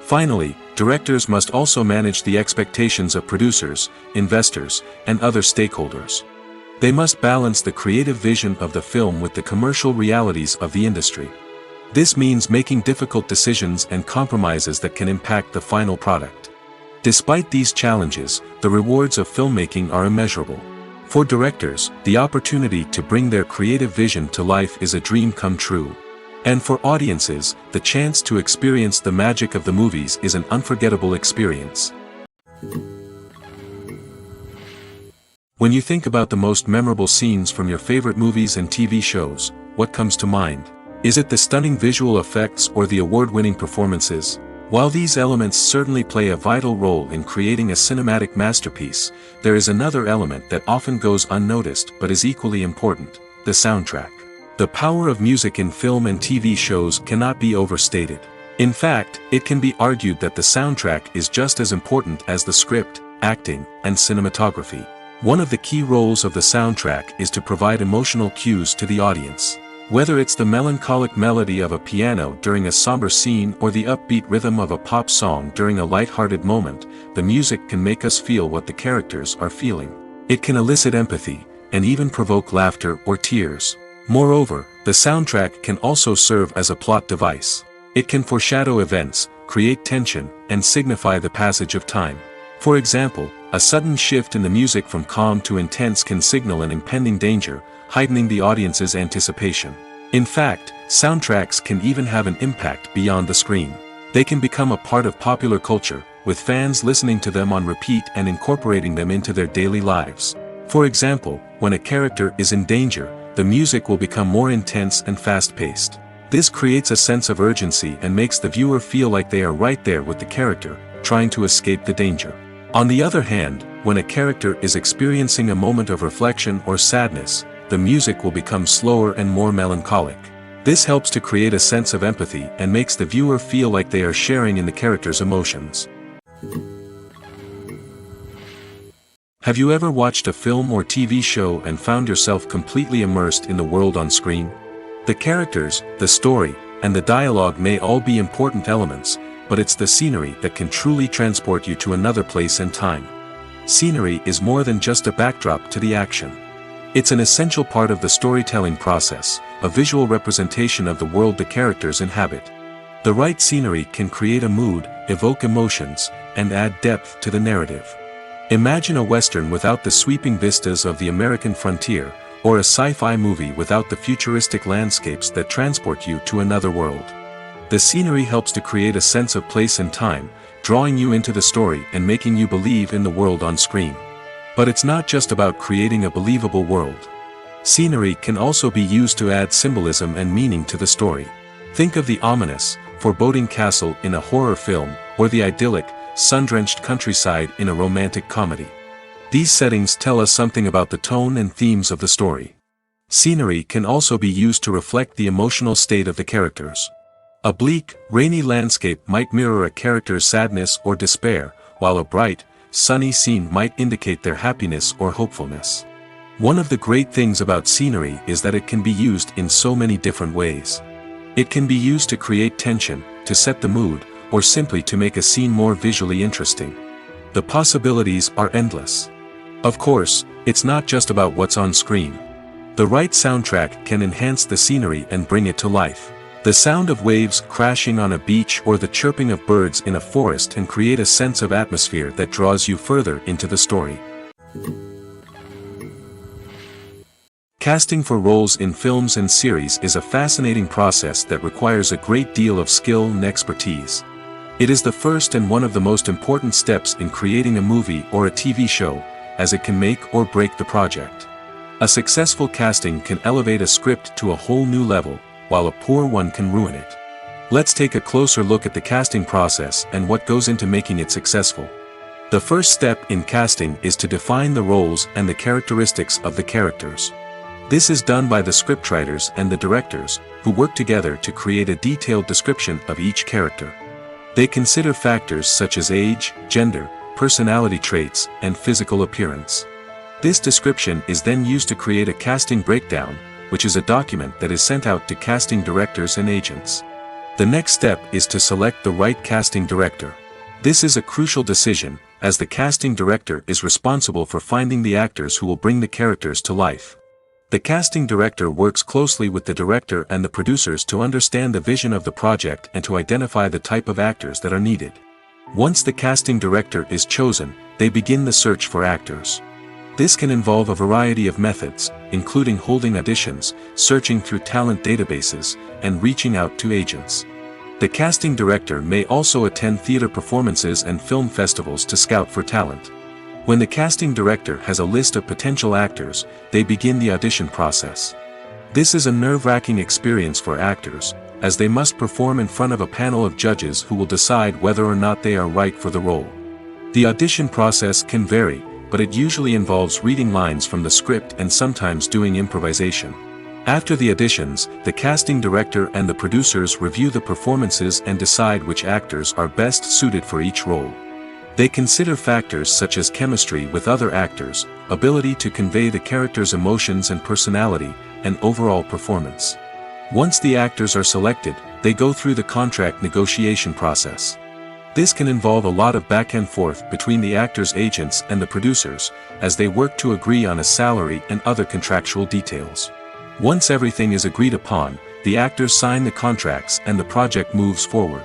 S1: Finally, directors must also manage the expectations of producers, investors, and other stakeholders. They must balance the creative vision of the film with the commercial realities of the industry. This means making difficult decisions and compromises that can impact the final product. Despite these challenges, the rewards of filmmaking are immeasurable. For directors, the opportunity to bring their creative vision to life is a dream come true. And for audiences, the chance to experience the magic of the movies is an unforgettable experience. When you think about the most memorable scenes from your favorite movies and TV shows, what comes to mind? Is it the stunning visual effects or the award-winning performances? While these elements certainly play a vital role in creating a cinematic masterpiece, there is another element that often goes unnoticed but is equally important: the soundtrack. The power of music in film and TV shows cannot be overstated. In fact, it can be argued that the soundtrack is just as important as the script, acting, and cinematography. One of the key roles of the soundtrack is to provide emotional cues to the audience. Whether it's the melancholic melody of a piano during a somber scene or the upbeat rhythm of a pop song during a light-hearted moment, the music can make us feel what the characters are feeling. It can elicit empathy, and even provoke laughter or tears. Moreover, the soundtrack can also serve as a plot device. It can foreshadow events, create tension, and signify the passage of time. For example, a sudden shift in the music from calm to intense can signal an impending danger, heightening the audience's anticipation. In fact, soundtracks can even have an impact beyond the screen. They can become a part of popular culture, with fans listening to them on repeat and incorporating them into their daily lives. For example, when a character is in danger, the music will become more intense and fast-paced. This creates a sense of urgency and makes the viewer feel like they are right there with the character, trying to escape the danger. On the other hand, when a character is experiencing a moment of reflection or sadness, the music will become slower and more melancholic. This helps to create a sense of empathy and makes the viewer feel like they are sharing in the character's emotions. Have you ever watched a film or TV show and found yourself completely immersed in the world on screen? The characters, the story, and the dialogue may all be important elements, but it's the scenery that can truly transport you to another place and time. Scenery is more than just a backdrop to the action. It's an essential part of the storytelling process, a visual representation of the world the characters inhabit. The right scenery can create a mood, evoke emotions, and add depth to the narrative. Imagine a Western without the sweeping vistas of the American frontier, or a sci-fi movie without the futuristic landscapes that transport you to another world. The scenery helps to create a sense of place and time, drawing you into the story and making you believe in the world on screen. But it's not just about creating a believable world. Scenery can also be used to add symbolism and meaning to the story. Think of the ominous, foreboding castle in a horror film, or the idyllic, sun-drenched countryside in a romantic comedy. These settings tell us something about the tone and themes of the story. Scenery can also be used to reflect the emotional state of the characters. A bleak, rainy landscape might mirror a character's sadness or despair, while a bright, sunny scene might indicate their happiness or hopefulness. One of the great things about scenery is that it can be used in so many different ways. It can be used to create tension, to set the mood, or simply to make a scene more visually interesting. The possibilities are endless. Of course, it's not just about what's on screen. The right soundtrack can enhance the scenery and bring it to life. The sound of waves crashing on a beach or the chirping of birds in a forest can create a sense of atmosphere that draws you further into the story. Casting for roles in films and series is a fascinating process that requires a great deal of skill and expertise. It is the first and one of the most important steps in creating a movie or a TV show, as it can make or break the project. A successful casting can elevate a script to a whole new level, while a poor one can ruin it. Let's take a closer look at the casting process and what goes into making it successful. The first step in casting is to define the roles and the characteristics of the characters. This is done by the scriptwriters and the directors, who work together to create a detailed description of each character. They consider factors such as age, gender, personality traits, and physical appearance. This description is then used to create a casting breakdown, which is a document that is sent out to casting directors and agents. The next step is to select the right casting director. This is a crucial decision, as the casting director is responsible for finding the actors who will bring the characters to life. The casting director works closely with the director and the producers to understand the vision of the project and to identify the type of actors that are needed. Once the casting director is chosen, they begin the search for actors. This can involve a variety of methods, including holding auditions, searching through talent databases, and reaching out to agents. The casting director may also attend theater performances and film festivals to scout for talent. When the casting director has a list of potential actors, they begin the audition process. This is a nerve-wracking experience for actors, as they must perform in front of a panel of judges who will decide whether or not they are right for the role. The audition process can vary, but it usually involves reading lines from the script and sometimes doing improvisation. After the auditions, the casting director and the producers review the performances and decide which actors are best suited for each role. They consider factors such as chemistry with other actors, ability to convey the character's emotions and personality, and overall performance. Once the actors are selected, they go through the contract negotiation process. This can involve a lot of back and forth between the actors' agents and the producers, as they work to agree on a salary and other contractual details. Once everything is agreed upon, the actors sign the contracts and the project moves forward.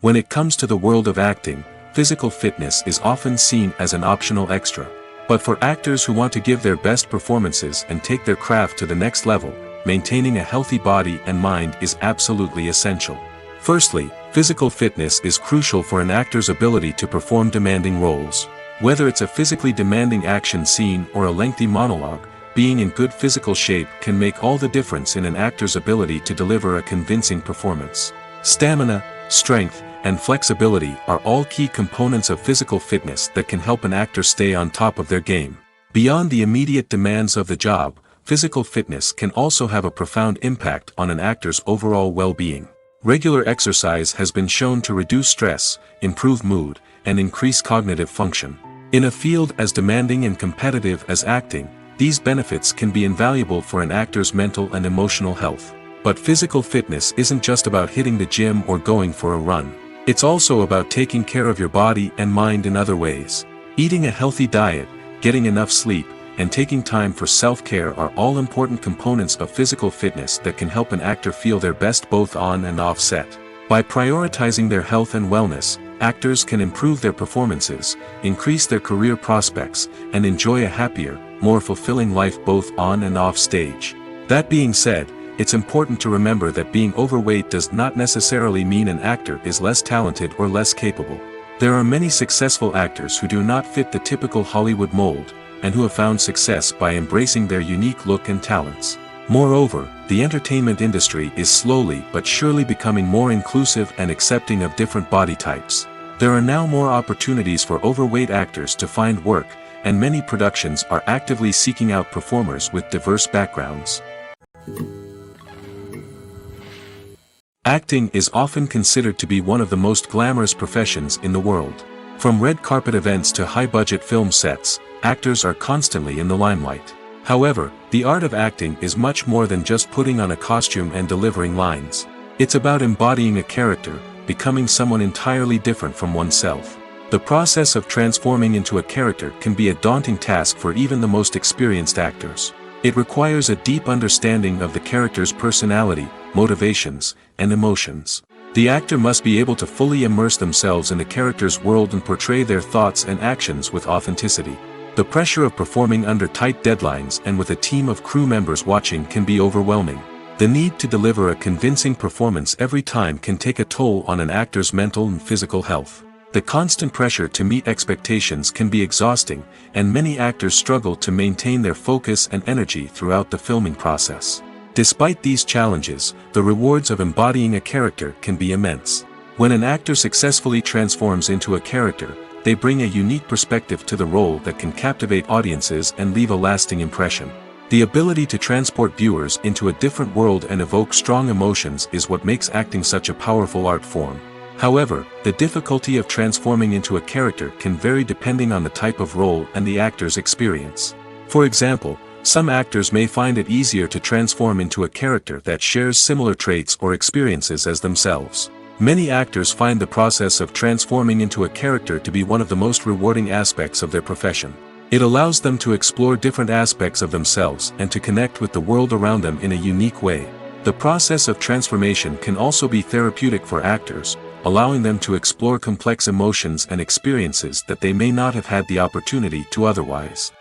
S1: When it comes to the world of acting, physical fitness is often seen as an optional extra. But for actors who want to give their best performances and take their craft to the next level, maintaining a healthy body and mind is absolutely essential. Firstly, physical fitness is crucial for an actor's ability to perform demanding roles. Whether it's a physically demanding action scene or a lengthy monologue, being in good physical shape can make all the difference in an actor's ability to deliver a convincing performance. Stamina, strength, and flexibility are all key components of physical fitness that can help an actor stay on top of their game. Beyond the immediate demands of the job, physical fitness can also have a profound impact on an actor's overall well-being. Regular exercise has been shown to reduce stress, improve mood, and increase cognitive function. In a field as demanding and competitive as acting, these benefits can be invaluable for an actor's mental and emotional health. But physical fitness isn't just about hitting the gym or going for a run. It's also about taking care of your body and mind in other ways. Eating a healthy diet, getting enough sleep, and taking time for self-care are all important components of physical fitness that can help an actor feel their best both on and off set. By prioritizing their health and wellness, actors can improve their performances, increase their career prospects, and enjoy a happier, more fulfilling life both on and off stage. That being said, it's important to remember that being overweight does not necessarily mean an actor is less talented or less capable. There are many successful actors who do not fit the typical Hollywood mold, and who have found success by embracing their unique look and talents. Moreover, the entertainment industry is slowly but surely becoming more inclusive and accepting of different body types. There are now more opportunities for overweight actors to find work, and many productions are actively seeking out performers with diverse backgrounds. Acting is often considered to be one of the most glamorous professions in the world. From red carpet events to high-budget film sets, actors are constantly in the limelight. However, the art of acting is much more than just putting on a costume and delivering lines. It's about embodying a character, becoming someone entirely different from oneself. The process of transforming into a character can be a daunting task for even the most experienced actors. It requires a deep understanding of the character's personality, motivations, and emotions. The actor must be able to fully immerse themselves in the character's world and portray their thoughts and actions with authenticity. The pressure of performing under tight deadlines and with a team of crew members watching can be overwhelming. The need to deliver a convincing performance every time can take a toll on an actor's mental and physical health. The constant pressure to meet expectations can be exhausting, and many actors struggle to maintain their focus and energy throughout the filming process. Despite these challenges, the rewards of embodying a character can be immense. When an actor successfully transforms into a character, they bring a unique perspective to the role that can captivate audiences and leave a lasting impression. The ability to transport viewers into a different world and evoke strong emotions is what makes acting such a powerful art form. However, the difficulty of transforming into a character can vary depending on the type of role and the actor's experience. For example, some actors may find it easier to transform into a character that shares similar traits or experiences as themselves. Many actors find the process of transforming into a character to be one of the most rewarding aspects of their profession. It allows them to explore different aspects of themselves and to connect with the world around them in a unique way. The process of transformation can also be therapeutic for actors, allowing them to explore complex emotions and experiences that they may not have had the opportunity to otherwise.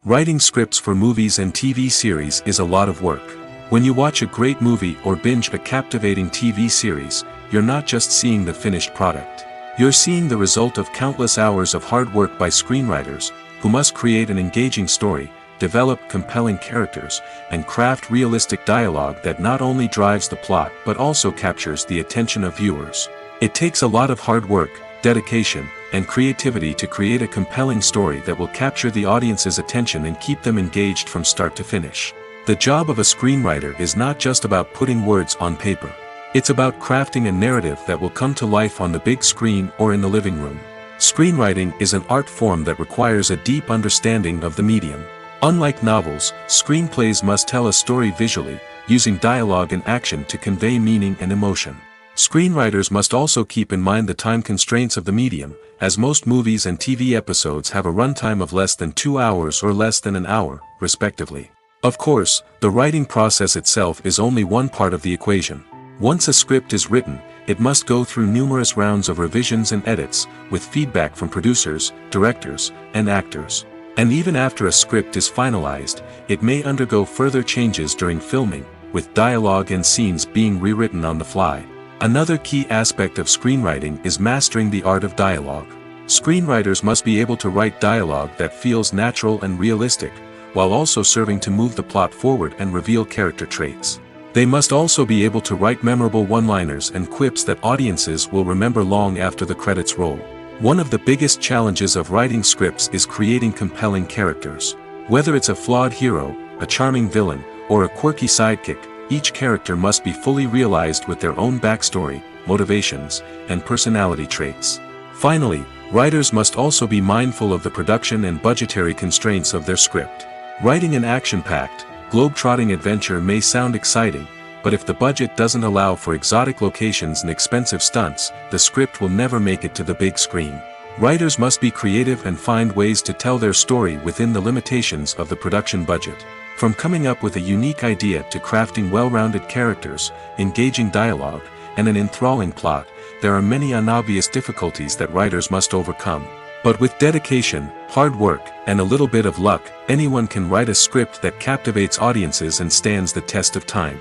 S1: Writing scripts for movies and TV series is a lot of work. When you watch a great movie or binge a captivating TV series, you're not just seeing the finished product. You're seeing the result of countless hours of hard work by screenwriters, who must create an engaging story, develop compelling characters, and craft realistic dialogue that not only drives the plot but also captures the attention of viewers. It takes a lot of hard work, dedication, and creativity to create a compelling story that will capture the audience's attention and keep them engaged from start to finish. The job of a screenwriter is not just about putting words on paper. It's about crafting a narrative that will come to life on the big screen or in the living room. Screenwriting is an art form that requires a deep understanding of the medium. Unlike novels, screenplays must tell a story visually, using dialogue and action to convey meaning and emotion. Screenwriters must also keep in mind the time constraints of the medium, as most movies and TV episodes have a runtime of less than 2 hours or less than an hour, respectively. Of course, the writing process itself is only one part of the equation. Once a script is written, it must go through numerous rounds of revisions and edits, with feedback from producers, directors, and actors. And even after a script is finalized, it may undergo further changes during filming, with dialogue and scenes being rewritten on the fly. Another key aspect of screenwriting is mastering the art of dialogue. Screenwriters must be able to write dialogue that feels natural and realistic, while also serving to move the plot forward and reveal character traits. They must also be able to write memorable one-liners and quips that audiences will remember long after the credits roll. One of the biggest challenges of writing scripts is creating compelling characters. Whether it's a flawed hero, a charming villain, or a quirky sidekick, each character must be fully realized with their own backstory, motivations, and personality traits. Finally, writers must also be mindful of the production and budgetary constraints of their script. Writing an action-packed, globe-trotting adventure may sound exciting, but if the budget doesn't allow for exotic locations and expensive stunts, the script will never make it to the big screen. Writers must be creative and find ways to tell their story within the limitations of the production budget. From coming up with a unique idea to crafting well-rounded characters, engaging dialogue, and an enthralling plot, there are many unobvious difficulties that writers must overcome. But with dedication, hard work, and a little bit of luck, anyone can write a script that captivates audiences and stands the test of time.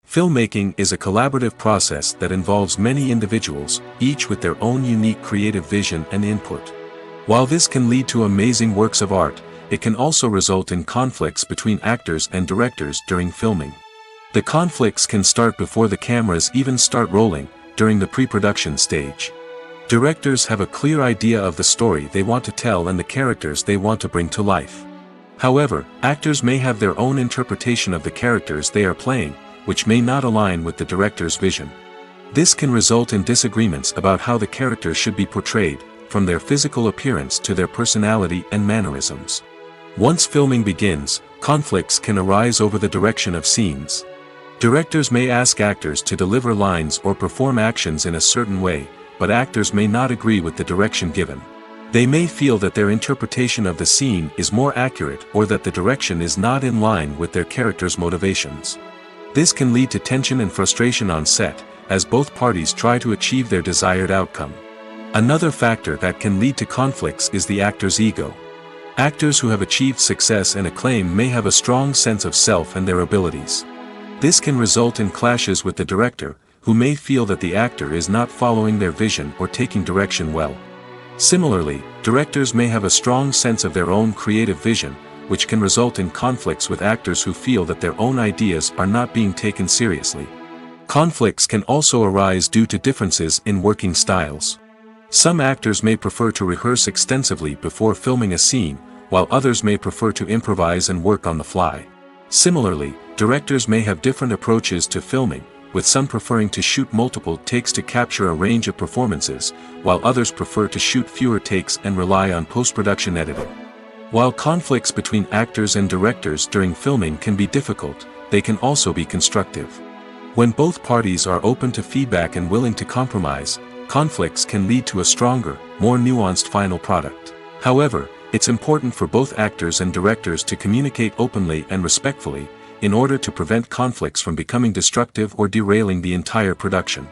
S1: Filmmaking is a collaborative process that involves many individuals, each with their own unique creative vision and input. While this can lead to amazing works of art, it can also result in conflicts between actors and directors during filming. The conflicts can start before the cameras even start rolling, during the pre-production stage. Directors have a clear idea of the story they want to tell and the characters they want to bring to life. However, actors may have their own interpretation of the characters they are playing, which may not align with the director's vision. This can result in disagreements about how the characters should be portrayed, from their physical appearance to their personality and mannerisms. Once filming begins, conflicts can arise over the direction of scenes. Directors may ask actors to deliver lines or perform actions in a certain way, but actors may not agree with the direction given. They may feel that their interpretation of the scene is more accurate or that the direction is not in line with their character's motivations. This can lead to tension and frustration on set, as both parties try to achieve their desired outcome. Another factor that can lead to conflicts is the actor's ego. Actors who have achieved success and acclaim may have a strong sense of self and their abilities. This can result in clashes with the director, who may feel that the actor is not following their vision or taking direction well. Similarly, directors may have a strong sense of their own creative vision, which can result in conflicts with actors who feel that their own ideas are not being taken seriously. Conflicts can also arise due to differences in working styles. Some actors may prefer to rehearse extensively before filming a scene, while others may prefer to improvise and work on the fly. Similarly, directors may have different approaches to filming, with some preferring to shoot multiple takes to capture a range of performances, while others prefer to shoot fewer takes and rely on post-production editing. While conflicts between actors and directors during filming can be difficult, they can also be constructive. When both parties are open to feedback and willing to compromise, conflicts can lead to a stronger, more nuanced final product. However, it's important for both actors and directors to communicate openly and respectfully, in order to prevent conflicts from becoming destructive or derailing the entire production.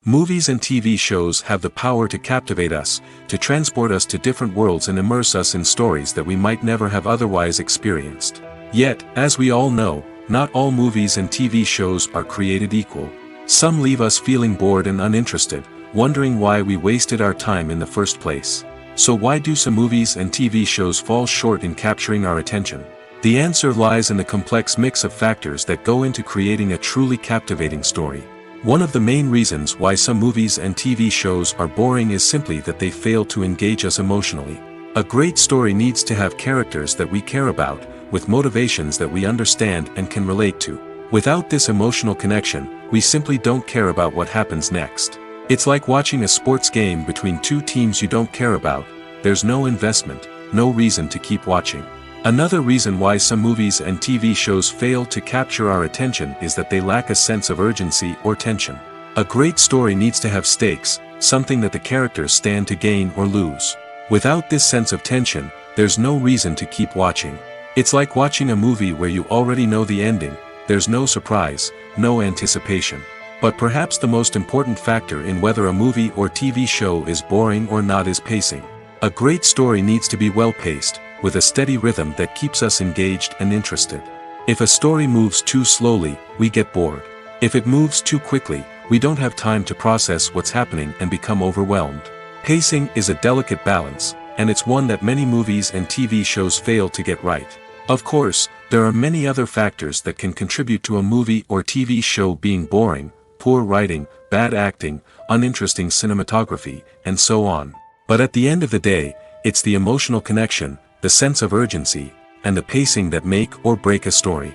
S1: Movies and TV shows have the power to captivate us, to transport us to different worlds and immerse us in stories that we might never have otherwise experienced. Yet, as we all know, not all movies and TV shows are created equal. Some leave us feeling bored and uninterested, wondering why we wasted our time in the first place. So why do some movies and TV shows fall short in capturing our attention? The answer lies in the complex mix of factors that go into creating a truly captivating story. One of the main reasons why some movies and TV shows are boring is simply that they fail to engage us emotionally. A great story needs to have characters that we care about, with motivations that we understand and can relate to. Without this emotional connection, we simply don't care about what happens next. It's like watching a sports game between two teams you don't care about. There's no investment, no reason to keep watching. Another reason why some movies and TV shows fail to capture our attention is that they lack a sense of urgency or tension. A great story needs to have stakes, something that the characters stand to gain or lose. Without this sense of tension, there's no reason to keep watching. It's like watching a movie where you already know the ending, there's no surprise, no anticipation. But perhaps the most important factor in whether a movie or TV show is boring or not is pacing. A great story needs to be well-paced, with a steady rhythm that keeps us engaged and interested. If a story moves too slowly, we get bored. If it moves too quickly, we don't have time to process what's happening and become overwhelmed. Pacing is a delicate balance, and it's one that many movies and TV shows fail to get right. Of course, there are many other factors that can contribute to a movie or TV show being boring: poor writing, bad acting, uninteresting cinematography, and so on. But at the end of the day, it's the emotional connection, the sense of urgency, and the pacing that make or break a story.